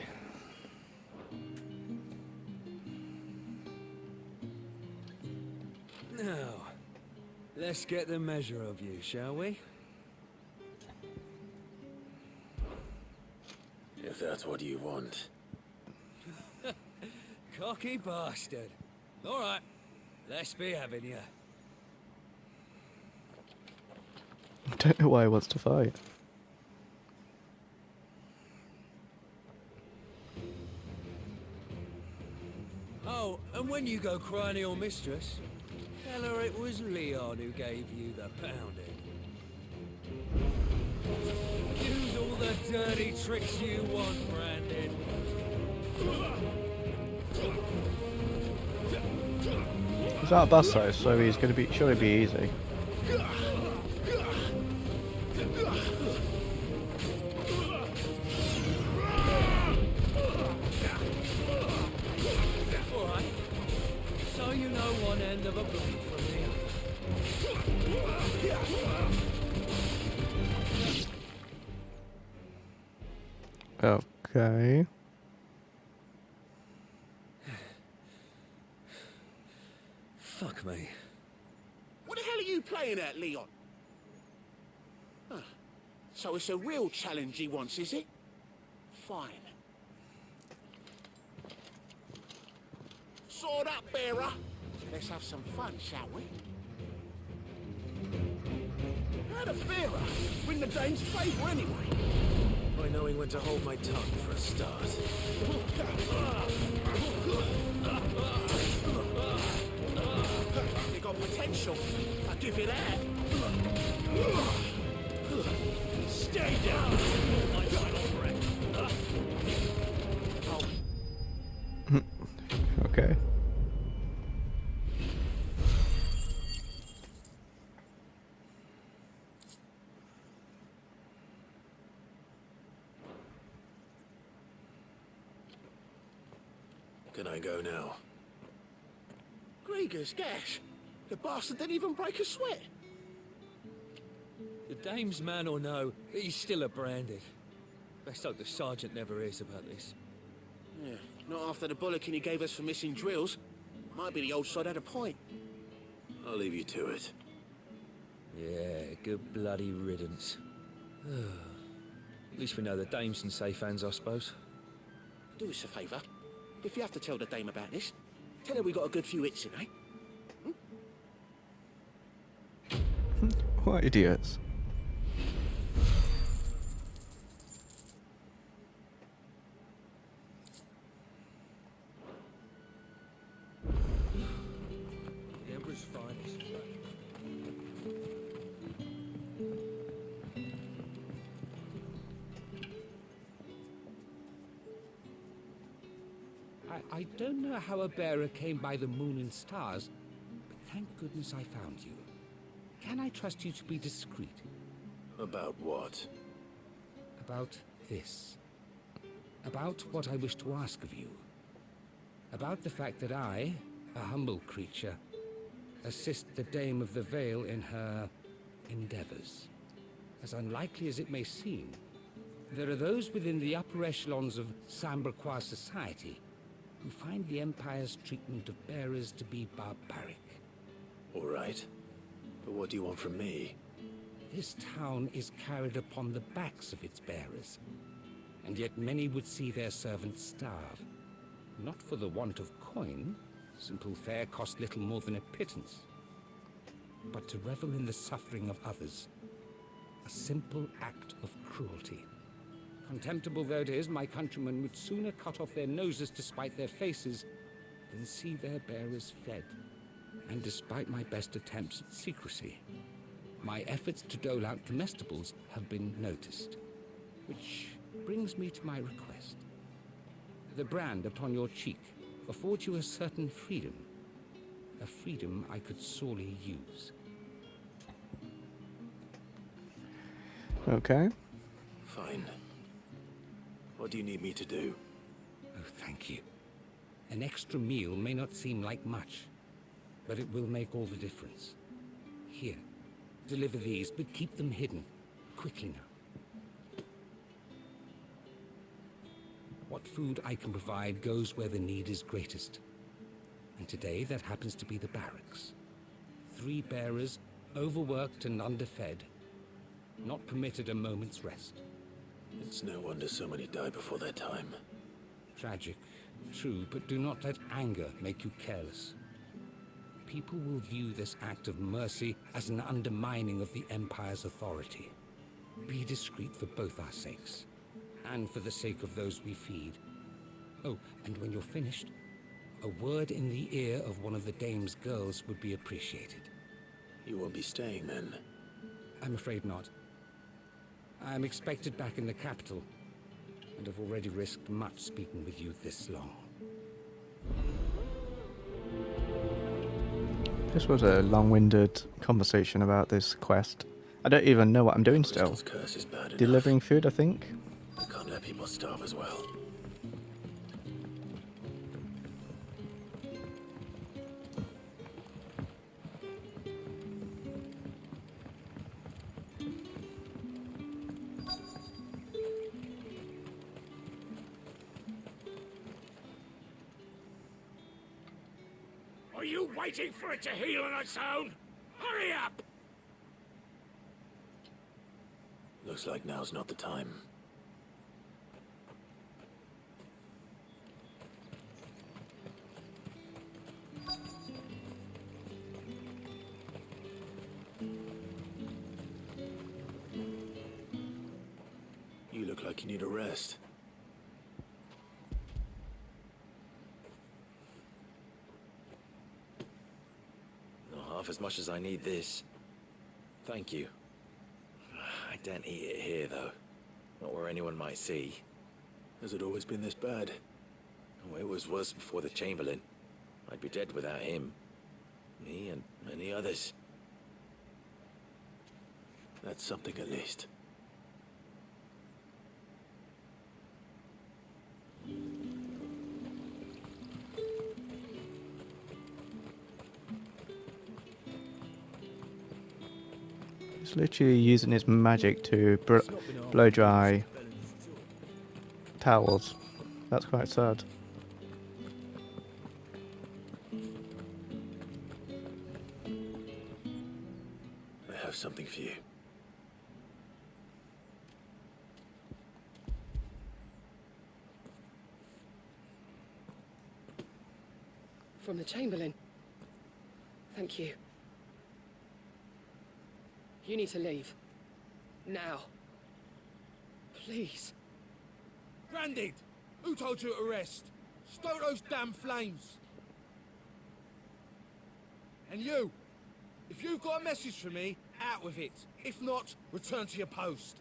Now, let's get the measure of you, shall we? If that's what you want. Cocky bastard. All right, let's be having you. I don't know why he wants to fight. Oh, and when you go crying to your mistress, tell her it was Leon who gave you the pounding. Use all the dirty tricks you want, Brandon. He's out of bus size, so he's going to be surely be easy. Alright, so you know one end of a blow from here. Okay. Fuck me. What the hell are you playing at, Leon? Huh. So it's a real challenge he wants, is it? Fine. Sword up, bearer. Let's have some fun, shall we? How'd a bearer win the dame's favour anyway? By knowing when to hold my tongue for a start. You got potential. I'll give you that. Stay down. My final breath. Okay. Can I go now? Gregor's gas. The bastard didn't even break a sweat. The dame's man or no, he's still a branded. Best hope the sergeant never hears about this. Yeah, not after the bollocking he gave us for missing drills. Might be the old sod had a point. I'll leave you to it. Yeah, good bloody riddance. At least we know the dame's in safe hands, I suppose. Do us a favour. If you have to tell the dame about this, tell her we got a good few hits in, eh? What idiots. The Emperor's finest. I don't know how a bearer came by the moon and stars, but thank goodness I found you. Can I trust you to be discreet? About what? About this. About what I wish to ask of you. About the fact that I, a humble creature, assist the Dame of the Vale in her endeavors. As unlikely as it may seem, there are those within the upper echelons of Samberquois society who find the Empire's treatment of bearers to be barbaric. All right. But what do you want from me? This town is carried upon the backs of its bearers, and yet many would see their servants starve. Not for the want of coin, simple fare cost little more than a pittance, but to revel in the suffering of others, a simple act of cruelty. Contemptible though it is, my countrymen would sooner cut off their noses to spite their faces than see their bearers fed. And despite my best attempts at secrecy, my efforts to dole out comestibles have been noticed. Which brings me to my request. The brand upon your cheek affords you a certain freedom. A freedom I could sorely use. Okay. Fine. What do you need me to do? Oh, thank you. An extra meal may not seem like much, but it will make all the difference. Here, deliver these, but keep them hidden. Quickly now. What food I can provide goes where the need is greatest. And today, that happens to be the barracks. 3 bearers, overworked and underfed, not permitted a moment's rest. It's no wonder so many die before their time. Tragic, true, but do not let anger make you careless. People will view this act of mercy as an undermining of the Empire's authority. Be discreet for both our sakes, and for the sake of those we feed. Oh, and when you're finished, a word in the ear of one of the Dame's girls would be appreciated. You won't be staying then? I'm afraid not. I'm expected back in the capital, and have already risked much speaking with you this long. This was a long-winded conversation about this quest. I don't even know what I'm doing still. Curse is bad enough. Delivering food, I think. I can't let people starve as well. you waiting for it to heal on its own? Hurry up! Looks like now's not the time. You look like you need a rest. Not half as much as I need this. Thank you. I daren't eat it here, though. Not where anyone might see. Has it always been this bad? Oh, it was worse before the Chamberlain. I'd be dead without him. Me and many others. That's something at least. He's literally using his magic to blow dry towels. That's quite sad. I have something for you. From the Chamberlain. Thank you. You need to leave. Now. Please. Grandad! Who told you to rest? Stoke those damn flames! And you! If you've got a message for me, out with it. If not, return to your post.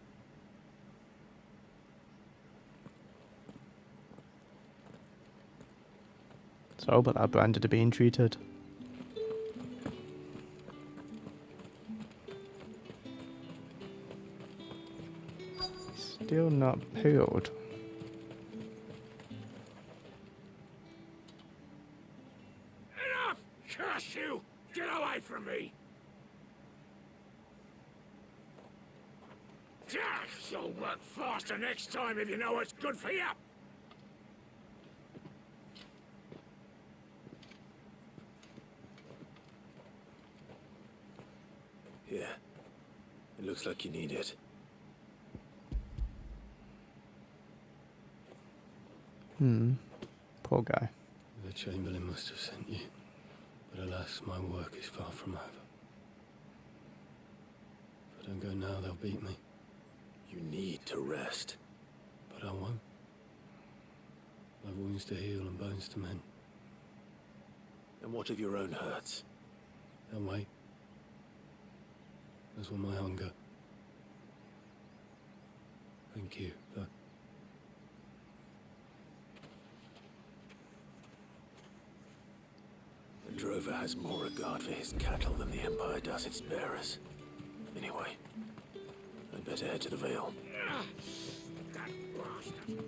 Sorry about that Branded being treated. Still not healed. Enough! Curse you! Get away from me! You'll work faster next time if you know what's good for you! Yeah. It looks like you need it. Poor guy. The Chamberlain must have sent you, but alas, my work is far from over. If I don't go now, they'll beat me. You need to rest. But I won't. I've wounds to heal and bones to mend. And what of your own hurts? They'll wait. As will my hunger. Thank you, but... The drover has more regard for his cattle than the Empire does its bearers. Anyway, I'd better head to the Vale. That bastard!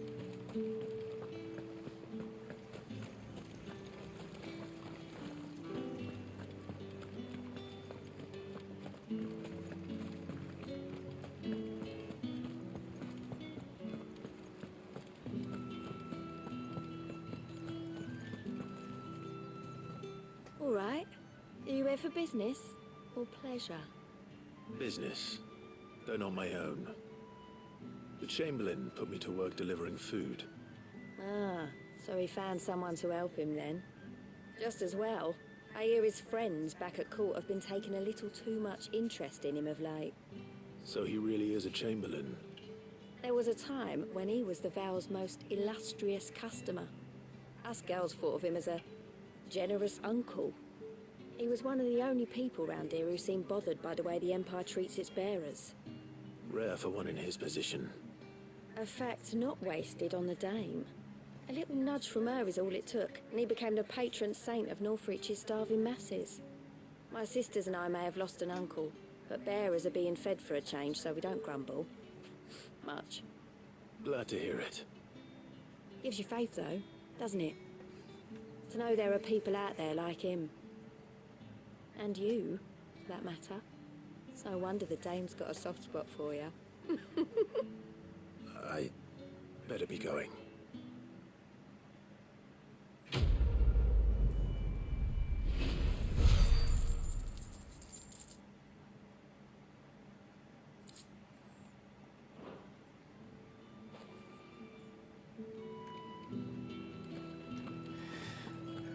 All right. Are you here for business or pleasure? Business, though not my own. The Chamberlain put me to work delivering food. Ah, so he found someone to help him then. Just as well. I hear his friends back at court have been taking a little too much interest in him of late. So he really is a Chamberlain. There was a time when he was the Vale's most illustrious customer. Us girls thought of him as a generous uncle. He was one of the only people round here who seemed bothered by the way the Empire treats its bearers. Rare for one in his position. A fact not wasted on the Dame. A little nudge from her is all it took, and he became the patron saint of Northreach's starving masses. My sisters and I may have lost an uncle, but bearers are being fed for a change, so we don't grumble. Much. Glad to hear it. Gives you faith, though, doesn't it? To know there are people out there like him. And you, for that matter. It's no wonder the Dame's got a soft spot for you. I better be going.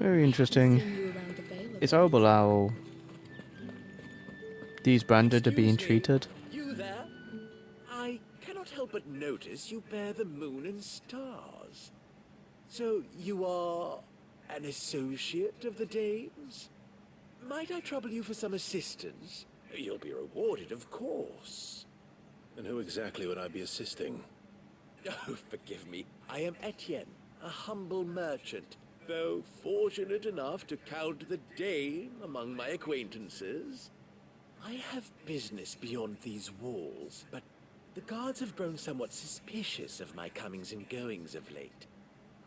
Very interesting. It's horrible how these branded are being treated. You there? I cannot help but notice you bear the moon and stars. So you are an associate of the Dames? Might I trouble you for some assistance? You'll be rewarded, of course. And who exactly would I be assisting? Oh, forgive me. I am Etienne, a humble merchant, though fortunate enough to count the Dane among my acquaintances. I have business beyond these walls, but the guards have grown somewhat suspicious of my comings and goings of late.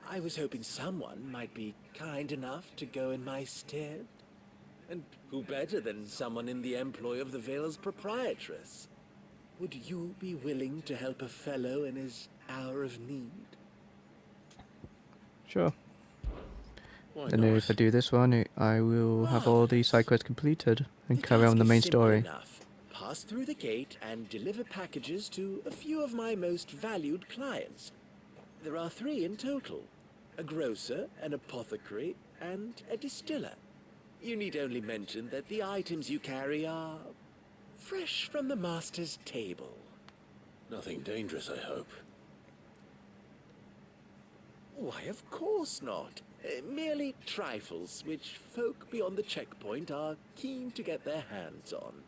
I was hoping someone might be kind enough to go in my stead. And who better than someone in the employ of the Vale's proprietress? Would you be willing to help a fellow in his hour of need? Sure. Why And if I do this one, I will have all these side quests completed and carry on the main story. Enough. Pass through the gate and deliver packages to a few of my most valued clients. There are 3 in total: a grocer, an apothecary, and a distiller. You need only mention that the items you carry are fresh from the master's table. Nothing dangerous, I hope. Why, of course not. Merely trifles which folk beyond the checkpoint are keen to get their hands on.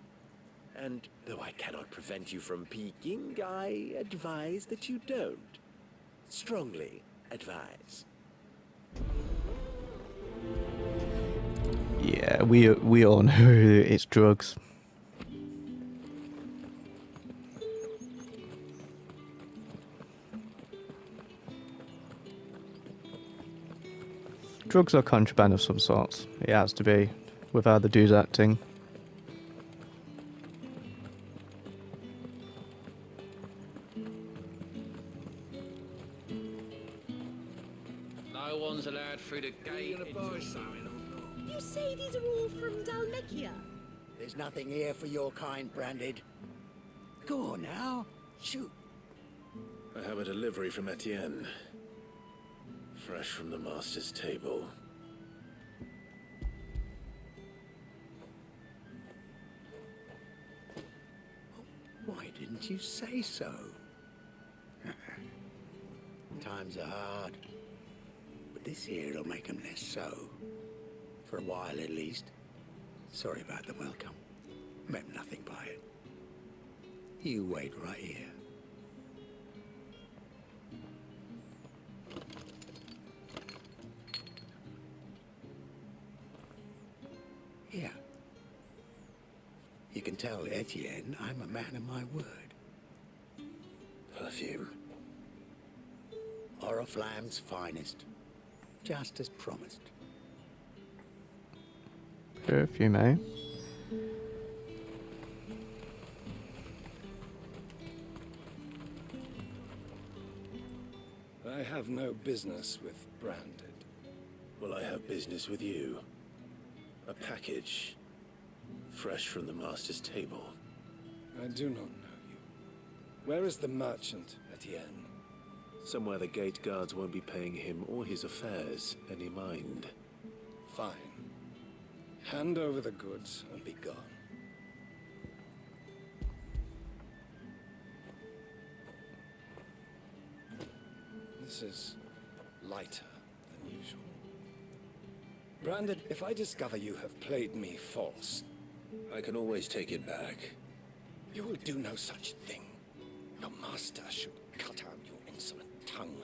And though I cannot prevent you from peeking, I advise that you don't. Strongly advise. Yeah, we all know it's drugs. Drugs are contraband of some sort. It has to be, with how the dude's acting. No one's allowed through the gate. You say these are all from Dalmekia? There's nothing here for your kind, Branded. Go on now, shoot. I have a delivery from Etienne. Fresh from the master's table. Why didn't you say so? Times are hard. But this here'll make them less so. For a while at least. Sorry about the welcome. Meant nothing by it. You wait right here. Here. You can tell Etienne I'm a man of my word. Perfume. Oriflamme's finest. Just as promised. Perfume, eh? I have no business with Branded. Well, I have business with you. A package. Fresh from the master's table. I do not know you. Where is the merchant, Etienne? Somewhere the gate guards won't be paying him or his affairs any mind. Fine. Hand over the goods and be gone. This is lighter than usual. Branded, if I discover you have played me false... I can always take it back. You will do no such thing. Your master should cut out your insolent tongue.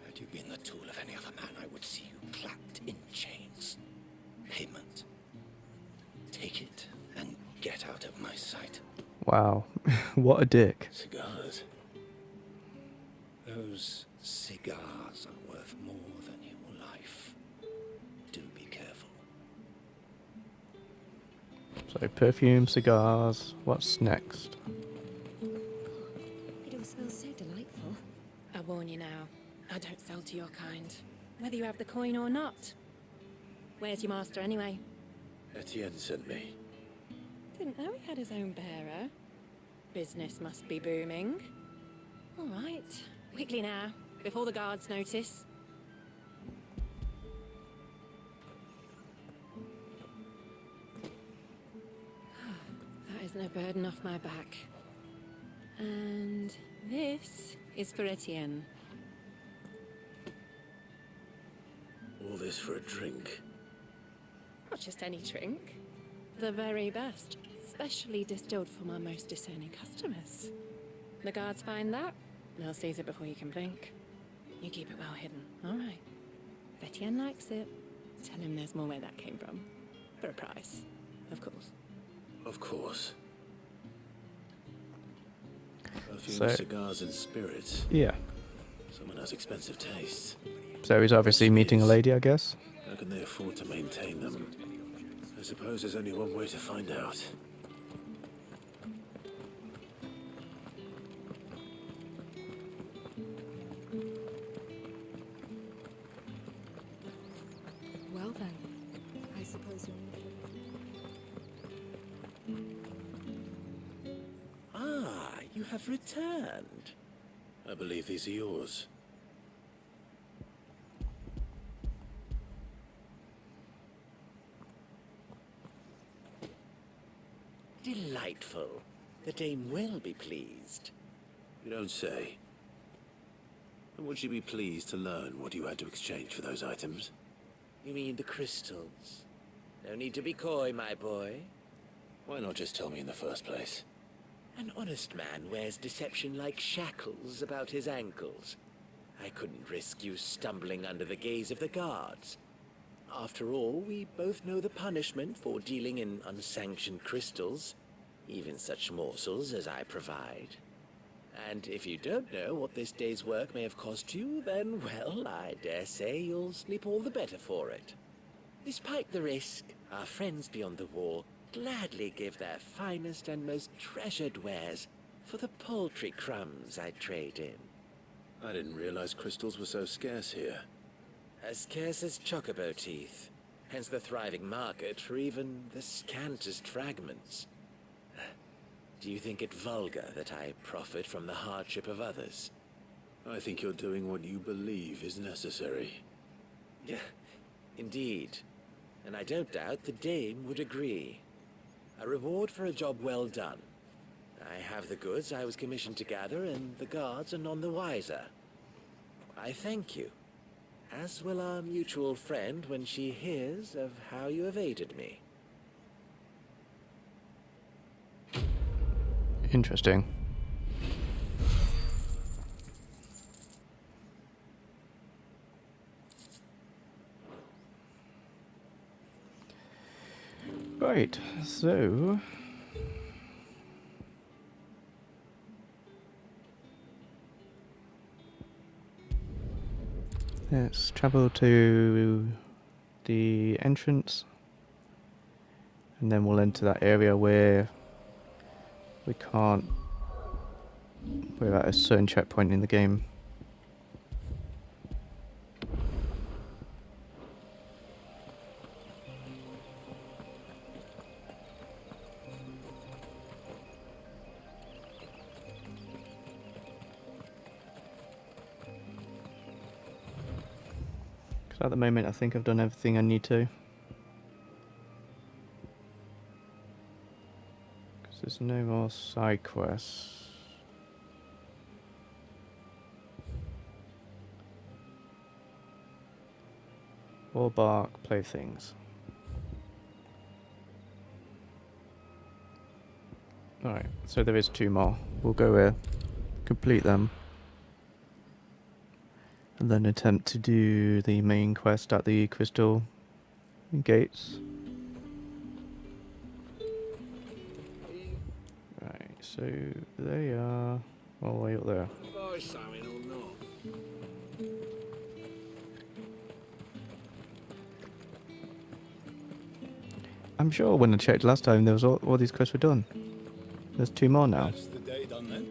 Had you been the tool of any other man, I would see you clapped in chains. Payment. Take it and get out of my sight. Wow, what a dick. Cigars. Those cigars are worth more than your life. Do be careful. So perfume, cigars, what's next? It all smells so delightful. I warn you now, I don't sell to your kind, whether you have the coin or not. Where's your master anyway? Etienne sent me. Didn't know he had his own bearer. Business must be booming. All right, quickly now, before the guards notice. There's no burden off my back. And this is for Etienne. All this for a drink. Not just any drink. The very best. Specially distilled for my most discerning customers. The guards find that, they'll seize it before you can blink. You keep it well hidden, all right? If Etienne likes it, tell him there's more where that came from. For a price, of course. Of course. Perfume, So- cigars, and spirits. Yeah. Someone has expensive tastes. So he's obviously meeting a lady, I guess. How can they afford to maintain them? I suppose there's only one way to find out. Well then, I suppose you'll need Ah, you have returned. I believe these are yours. Delightful. The dame will be pleased. You don't say. And would she be pleased to learn what you had to exchange for those items? You mean the crystals? No need to be coy, my boy. Why not just tell me in the first place? An honest man wears deception like shackles about his ankles. I couldn't risk you stumbling under the gaze of the guards. After all, we both know the punishment for dealing in unsanctioned crystals, even such morsels as I provide. And if you don't know what this day's work may have cost you, then, well, I dare say you'll sleep all the better for it. Despite the risk, our friends beyond the wall gladly give their finest and most treasured wares for the paltry crumbs I trade in. I didn't realize crystals were so scarce here. As scarce as chocobo teeth, hence the thriving market for even the scantest fragments. Do you think it vulgar that I profit from the hardship of others? I think you're doing what you believe is necessary. Yeah, indeed. And I don't doubt the dame would agree. A reward for a job well done. I have the goods I was commissioned to gather, and the guards are none the wiser. I thank you, as will our mutual friend when she hears of how you have aided me. Interesting. Right, so let's travel to the entrance, and then we'll enter that area where we're at a certain checkpoint in the game. Because at the moment I think I've done everything I need to. Because there's no more side quests. Or bark playthings. Alright, so there is 2 more. We'll go here, complete them, and then attempt to do the main quest at the crystal gates. Right, so they are all the way up there. Buy something or not? I'm sure when I checked last time there was all these quests were done. There's 2 more now. That's the day done then.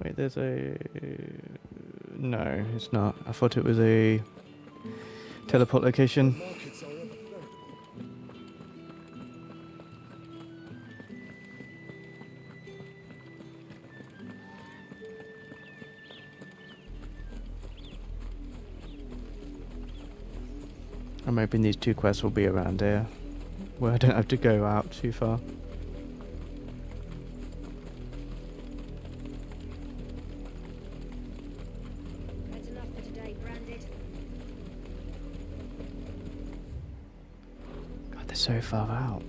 Wait, there's a... No, it's not. I thought it was a teleport location. I'm hoping these two quests will be around here, where I don't have to go out too far. That's enough for today, Branded. God, they're so far out.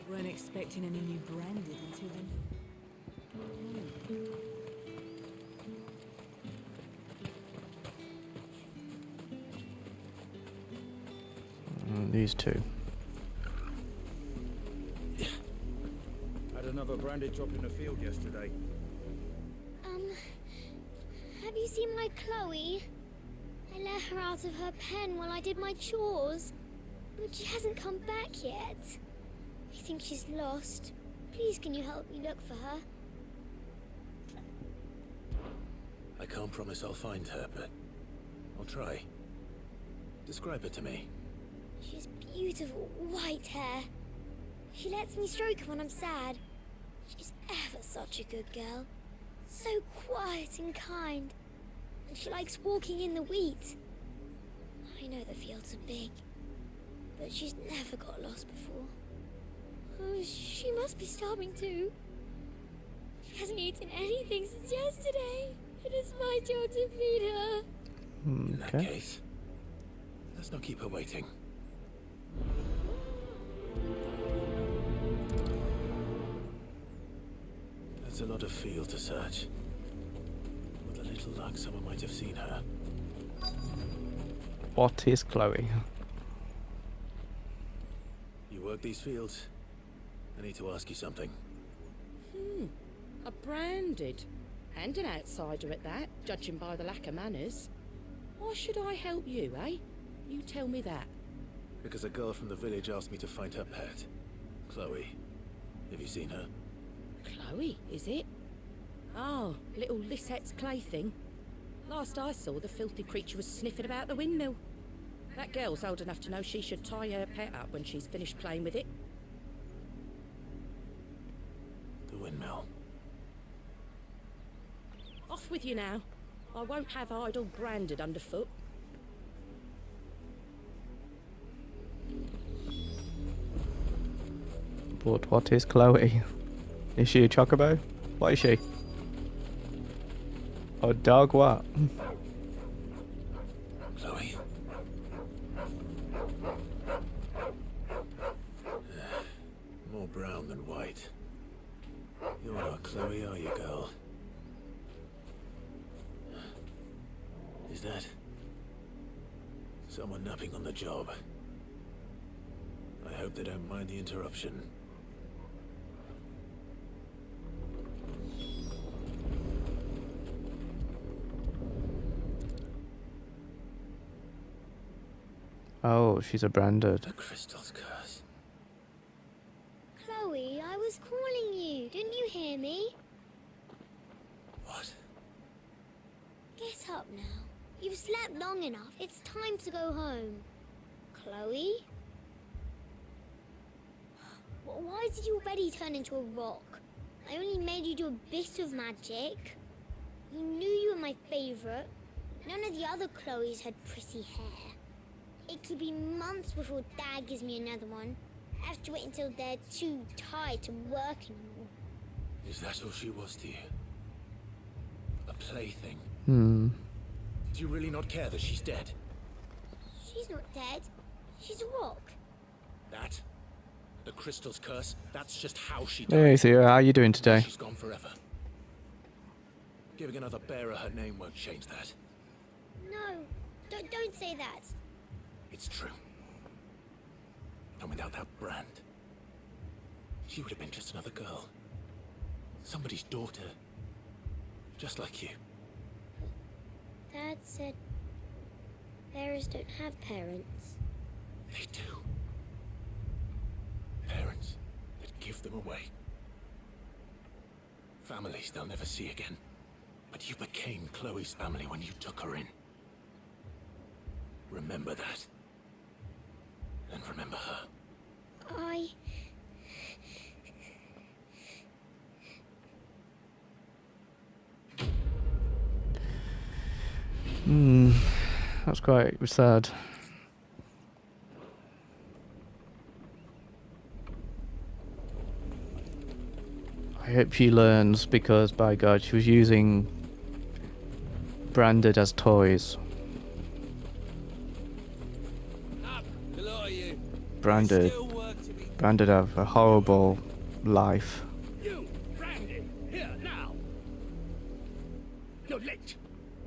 Weren't expecting any new Branded until then. These two. Had another Branded drop in the field yesterday. Have you seen my Chloe? I let her out of her pen while I did my chores, but she hasn't come back yet. I think she's lost. Please, can you help me look for her? I can't promise I'll find her, but I'll try. Describe her to me. She has beautiful white hair. She lets me stroke her when I'm sad. She's ever such a good girl. So quiet and kind. And she likes walking in the wheat. I know the fields are big, but she's never got lost before. Oh, she must be starving too. She hasn't eaten anything since yesterday. It is my job to feed her. In that case, let's not keep her waiting. That's a lot of field to search. With a little luck, someone might have seen her. What is Chloe? You work these fields? I need to ask you something. A Branded. And an outsider at that, judging by the lack of manners. Why should I help you, eh? You tell me that. Because a girl from the village asked me to find her pet. Chloe. Have you seen her? Chloe, is it? Oh, little Lisette's plaything. Last I saw, the filthy creature was sniffing about the windmill. That girl's old enough to know she should tie her pet up when she's finished playing with it. The windmill. Off with you now. I won't have idle Branded underfoot. But what is Chloe? Is she a chocobo? What is she? A dog what? Chloe? More brown than white. You're not Chloe, are you, girl? Is that someone napping on the job? I hope they don't mind the interruption. Oh, she's a Branded. The crystal's curse. Chloe, I was calling you. Didn't you hear me? What? Get up now. You've slept long enough. It's time to go home. Chloe? Why did you already turn into a rock? I only made you do a bit of magic. You knew you were my favorite. None of the other Chloes had pretty hair. It could be months before Dad gives me another one. I have to wait until they're too tired to work anymore. Is that all she was to you? A plaything? Do you really not care that she's dead? She's not dead. She's a rock. That? The crystal's curse? That's just how she died. Hey Theo, how are you doing today? She's gone forever. Giving another bearer her name won't change that. No, don't say that. It's true. And without that brand, she would have been just another girl. Somebody's daughter. Just like you. Dad said bears don't have parents. They do. Parents that give them away. Families they'll never see again. But you became Chloe's family when you took her in. Remember that. And remember her. That's quite sad. I hope she learns, because by God, she was using Branded as toys. Branded have a horrible life. You, Brandon, here now. You're late.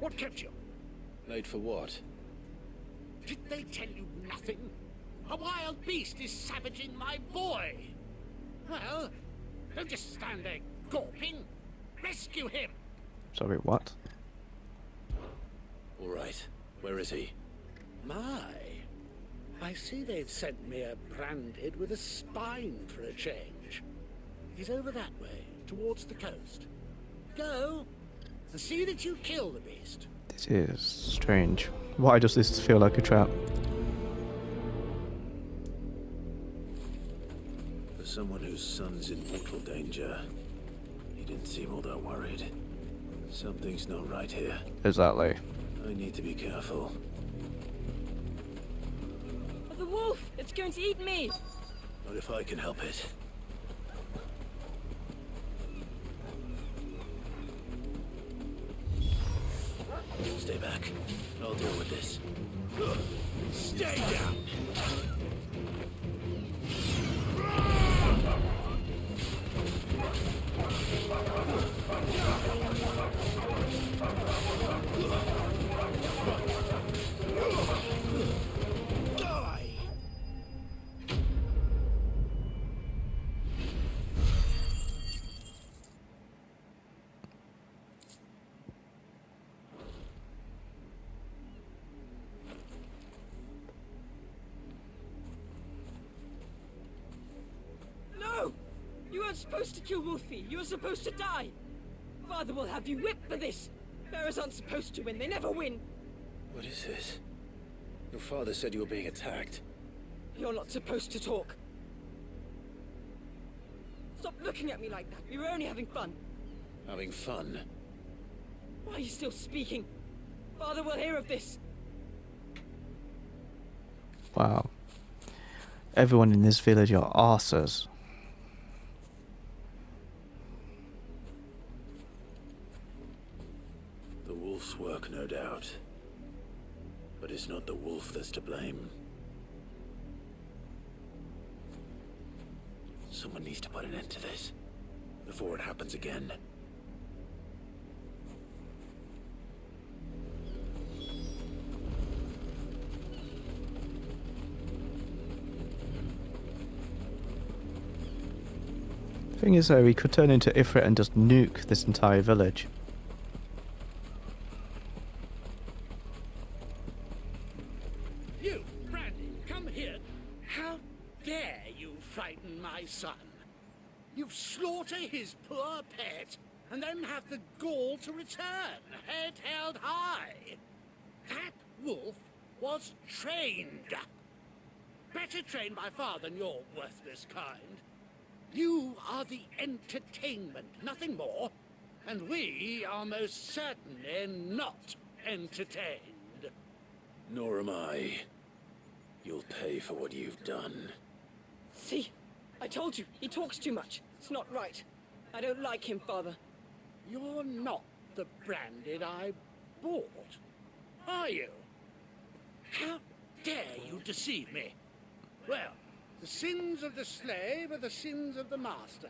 What kept you? Late for what? Did they tell you nothing? A wild beast is savaging my boy. Well, don't just stand there gawping. Rescue him. Sorry, what? All right. Where is he? My, I see they've sent me a Branded with a spine for a change. He's over that way, towards the coast. Go, and see that you kill the beast. This is strange. Why does this feel like a trap? For someone whose son's in mortal danger, he didn't seem all that worried. Something's not right here. Exactly. I need to be careful. The wolf! It's going to eat me! Not if I can help it. Stay back. I'll deal with this. Stay down! No! You weren't supposed to kill Wolfie. You were supposed to die. Father will have you whipped for this. Bearers aren't supposed to win. They never win. What is this? Your father said you were being attacked. You're not supposed to talk. Stop looking at me like that. We were only having fun. Having fun? Why are you still speaking? Father will hear of this. Wow. Everyone in this village are arses. The wolf's work, no doubt. But it's not the wolf that's to blame. Someone needs to put an end to this, before it happens again. Thing is though, he could turn into Ifrit and just nuke this entire village. You, Brandon, come here. How dare you frighten my son? You slaughter his poor pet, and then have the gall to return, head held high. That wolf was trained. Better trained by far than your worthless kind. You are the entertainment, nothing more. And we are most certainly not entertained. Nor am I. You'll pay for what you've done. See? I told you. He talks too much. It's not right. I don't like him, Father. You're not the Branded I bought, are you? How dare you deceive me? Well, the sins of the slave are the sins of the master.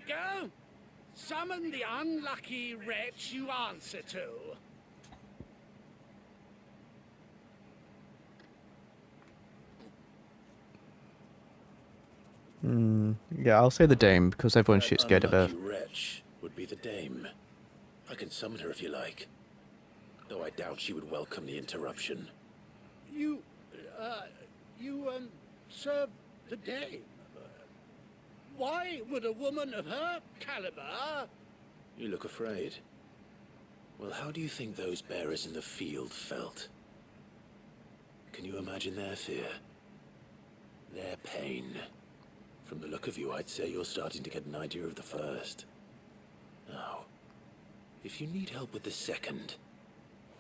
Go, summon the unlucky wretch you answer to. Yeah, I'll say the dame, because everyone's shit scared of her. Unlucky wretch would be the dame. I can summon her if you like. though I doubt she would welcome the interruption. You serve the Dame. Why would a woman of her caliber... You look afraid. Well, how do you think those bearers in the field felt? Can you imagine their fear? Their pain? From the look of you, I'd say you're starting to get an idea of the first. Now, if you need help with the second...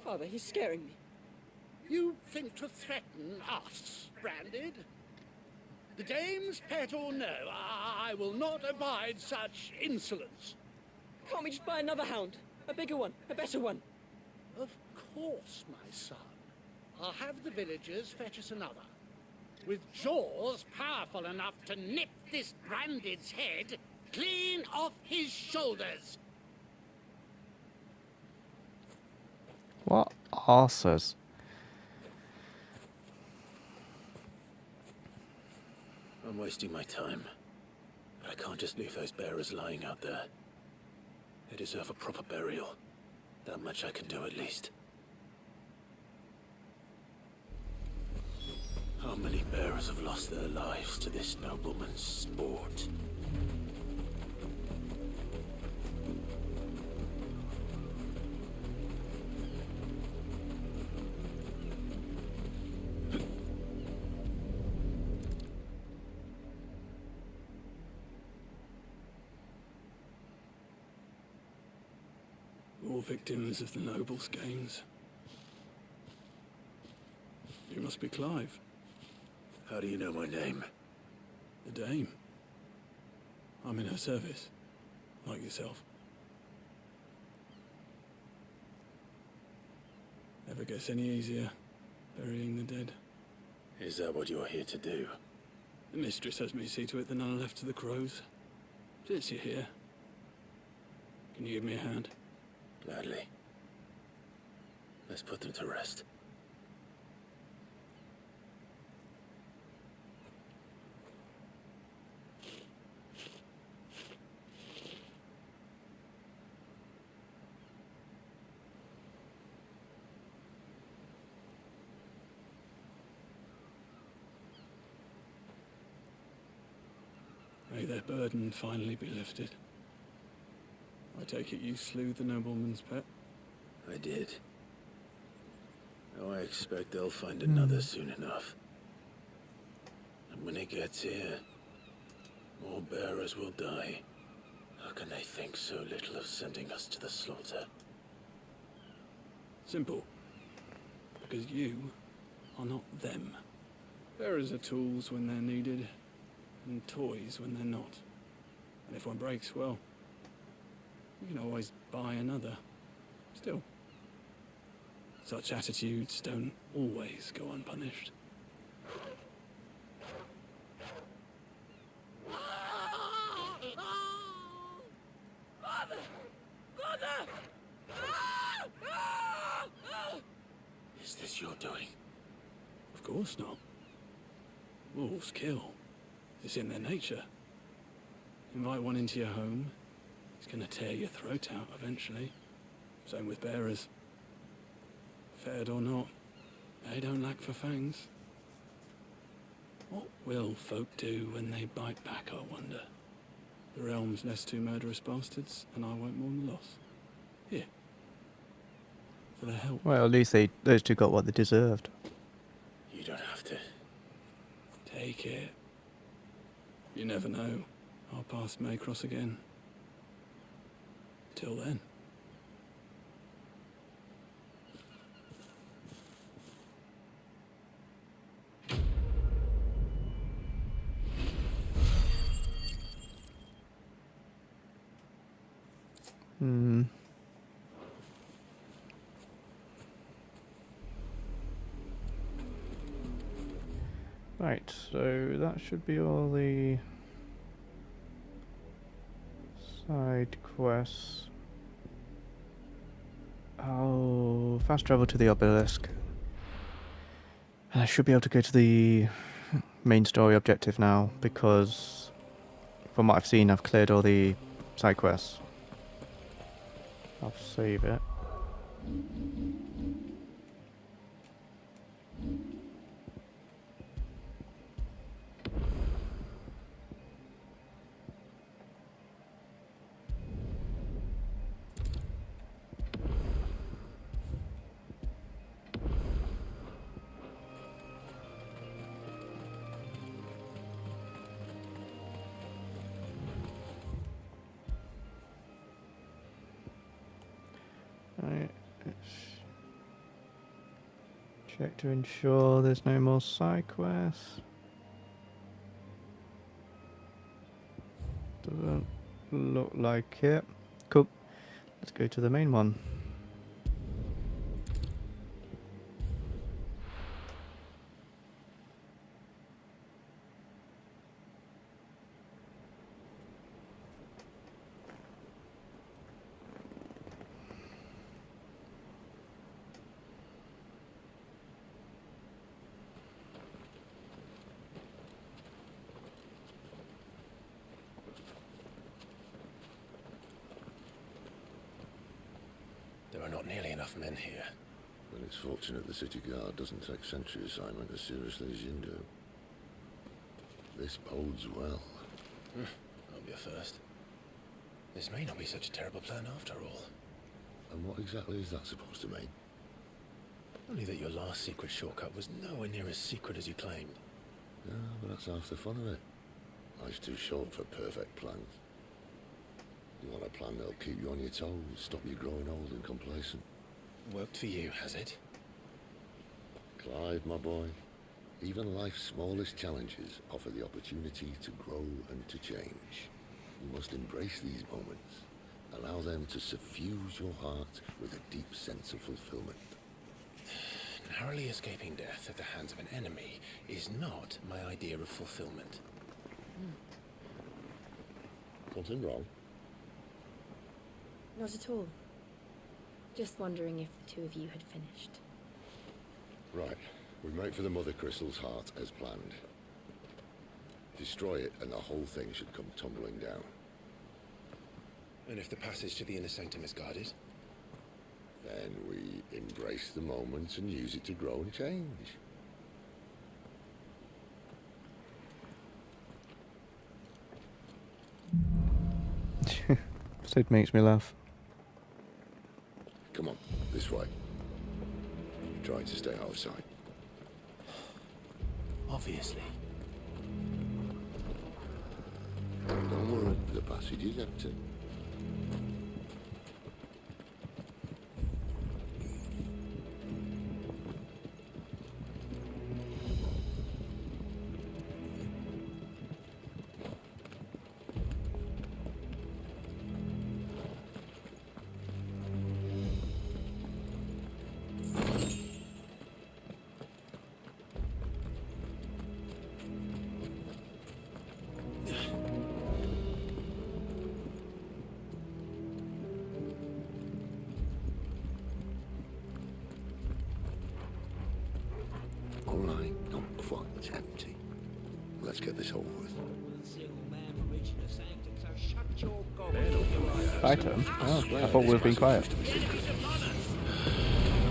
Father, he's scaring me. You think to threaten us, Branded? The Dame's pet or no, I will not abide such insolence. Can't we just buy another hound? A bigger one, a better one. Of course, my son. I'll have the villagers fetch us another. With jaws powerful enough to nip this Branded's head clean off his shoulders. What arses? I'm wasting my time. But I can't just leave those bearers lying out there. They deserve a proper burial. That much I can do at least. How many bearers have lost their lives to this nobleman's sport? All victims of the nobles' games. You must be Clive. How do you know my name? The Dame. I'm in her service, like yourself. Never gets any easier, burying the dead. Is that what you're here to do? The mistress has me see to it that none are left to the crows. Since you're here, can you give me a hand? Gladly. Let's put them to rest. May their burden finally be lifted. I take it you slew the nobleman's pet? I did. Now I expect they'll find another soon enough. And when it gets here, more bearers will die. How can they think so little of sending us to the slaughter? Simple. Because you are not them. Bearers are tools when they're needed, and toys when they're not. And if one breaks, well, you can always buy another. Still, such attitudes don't always go unpunished. Father! Father! Is this your doing? Of course not. Wolves kill. It's in their nature. Invite one into your home, he's gonna tear your throat out eventually. Same with bearers. Fed or not, they don't lack for fangs. What will folk do when they bite back, I wonder? The realm's less two murderous bastards, and I won't mourn the loss. Here. For their help. Well, at least those two got what they deserved. You don't have to. Take it. You never know. Our paths may cross again. Till then. Right, so that should be all the side quests. I'll fast travel to the obelisk. I should be able to go to the main story objective now, because from what I've seen, I've cleared all the side quests. I'll save it. Right, let's check to ensure there's no more side quests. Doesn't look like it. Cool. Let's go to the main one. There are not nearly enough men here. Well, it's fortunate the city guard doesn't take sentry assignment as seriously as you do. This bodes well. I'll be a first. This may not be such a terrible plan after all. And what exactly is that supposed to mean? Only that your last secret shortcut was nowhere near as secret as you claimed. Yeah, but that's half the fun of it. Life's too short for perfect plans. You want a plan that'll keep you on your toes, stop you growing old and complacent. Worked for you, has it? Clive, my boy, even life's smallest challenges offer the opportunity to grow and to change. You must embrace these moments. Allow them to suffuse your heart with a deep sense of fulfillment. Narrowly escaping death at the hands of an enemy is not my idea of fulfillment. Something wrong? Not at all. Just wondering if the two of you had finished. Right. We make for the Mother Crystal's heart as planned. Destroy it and the whole thing should come tumbling down. And if the passage to the inner sanctum is guarded? Then we embrace the moment and use it to grow and change. Sid makes me laugh. Come on, this way. Trying to stay out of sight. Obviously. Don't worry, the passage is empty. All right, not quite empty. Let's get this over with. Fight him? Oh, I thought we were being quiet. Of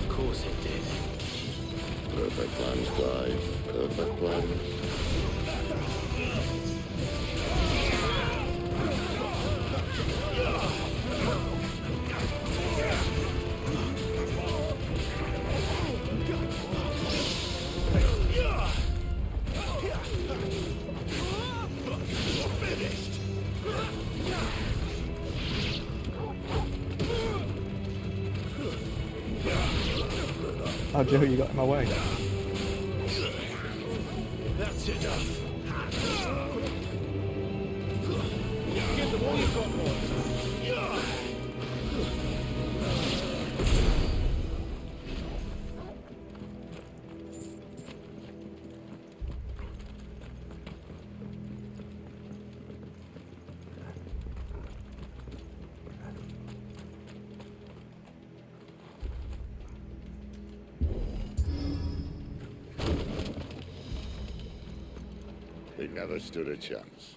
course it did. Perfect plans, Clive. Perfect plans. Oh, Joe, you got in my way. That's enough. Give them all you've got, boys. He never stood a chance.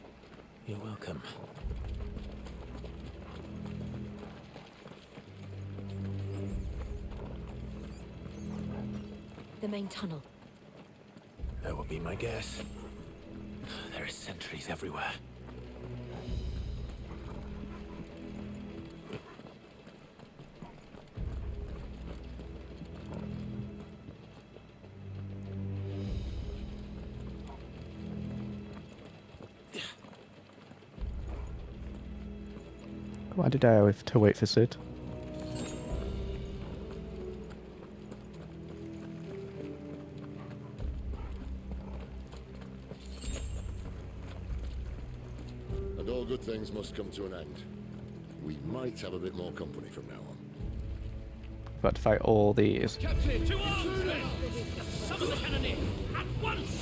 You're welcome. the main tunnel. That would be my guess. There are sentries everywhere. Why did I have to wait for Sid? And all good things must come to an end. We might have a bit more company from now on. About to fight all these. Captain, to arms, men! Summon the cannoneer at once!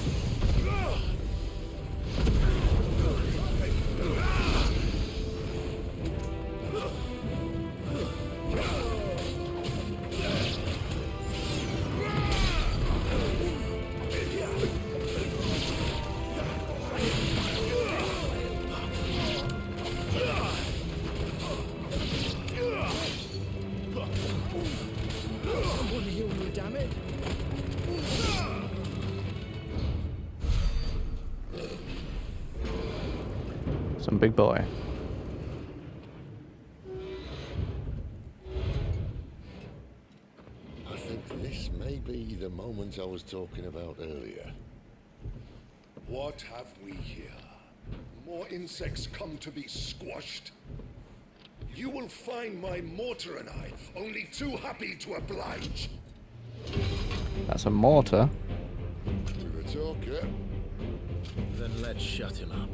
Someone heal me, damn it! Some big boy. I think this may be the moment I was talking about earlier. What have we here? More insects come to be squashed? You will find my mortar and I only too happy to oblige. That's a mortar. With a talker. Then let's shut him up.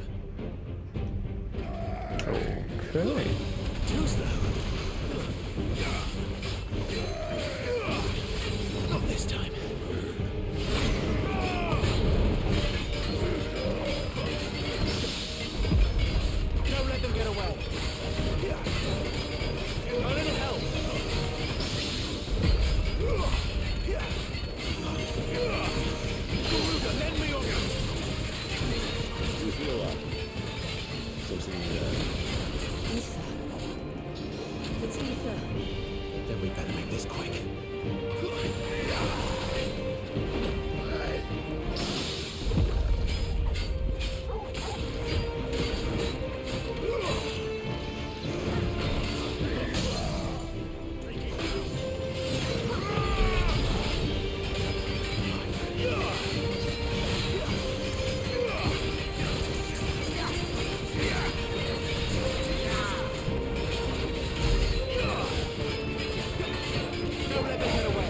Okay. Not this time. Don't let them get away. A little help. Garuda, lend me your... You feel that? Something Lisa. It's Ether. Then we better make this quick. Don't let them get away.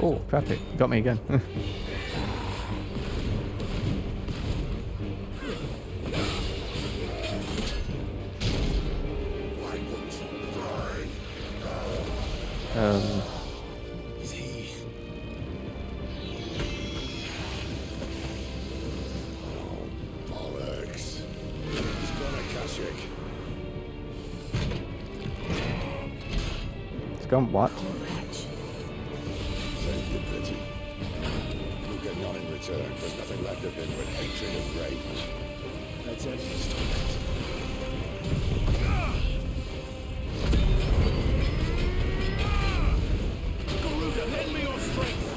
Oh, crap it. Got me again. Is he... bollocks. He's gonna Kashyyyk. It's gone what? Save your pity. You'll get none in return. There's nothing left of him but hatred and rage. Let's end this torment. Garuda, lend me your strength.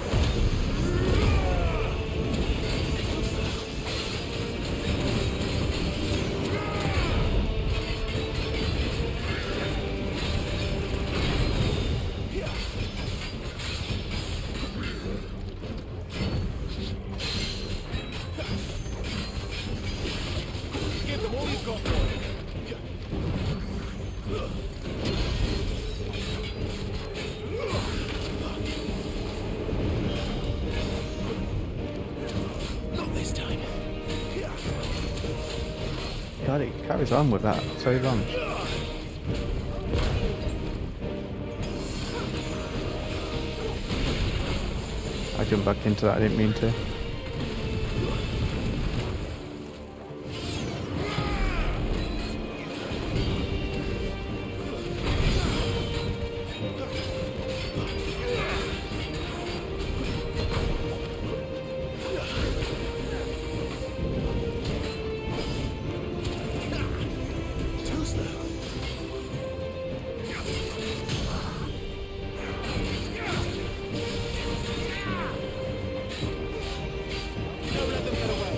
Give them all you've got, boy. Not this time. God, it carries on with that so long. I jumped back into that, I didn't mean to. Who's there? Don't let them get away.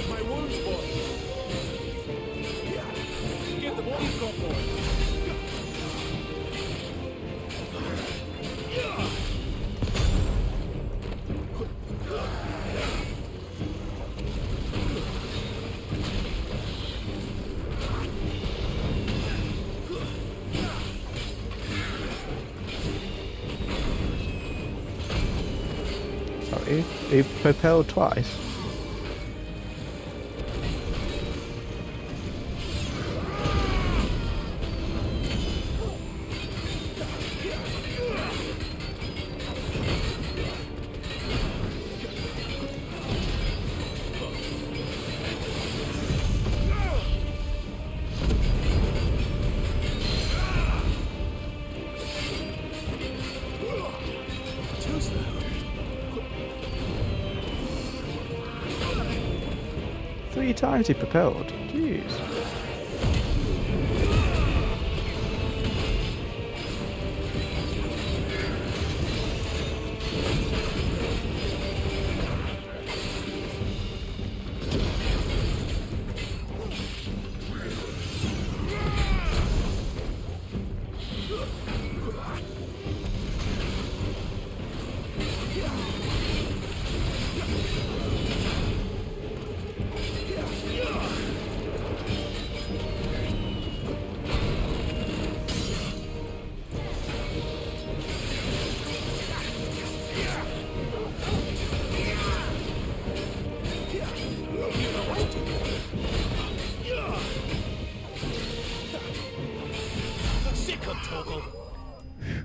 My wounds, boy. Give them all you've got, boy. Sorry, he propelled twice. Three times he propelled. Jeez.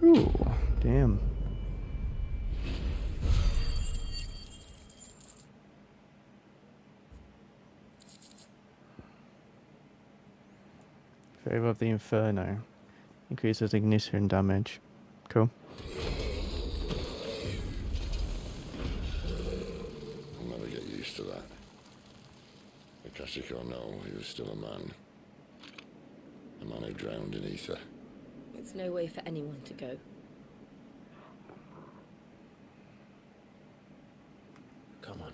Phew, damn. Favor of the Inferno. Increases ignition damage. Cool. I'll never get used to that. Akashic or no, he was still a man. A man who drowned in ether. It's no way for anyone to go. Come on.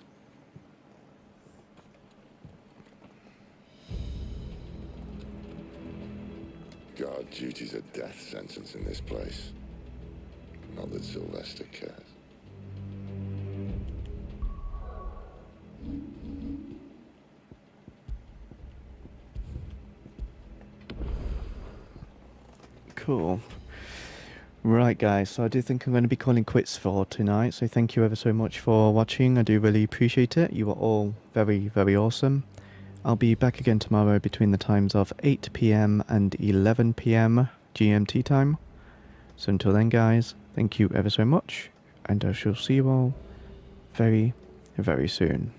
God, duty's a death sentence in this place. Not that Sylvester cares. Cool. Right guys, so I do think I'm going to be calling quits for tonight, so thank you ever so much for watching. I do really appreciate it. You are all very, very awesome. I'll be back again tomorrow between the times of 8 PM and 11 PM GMT time. So until then guys, thank you ever so much, and I shall see you all very, very soon.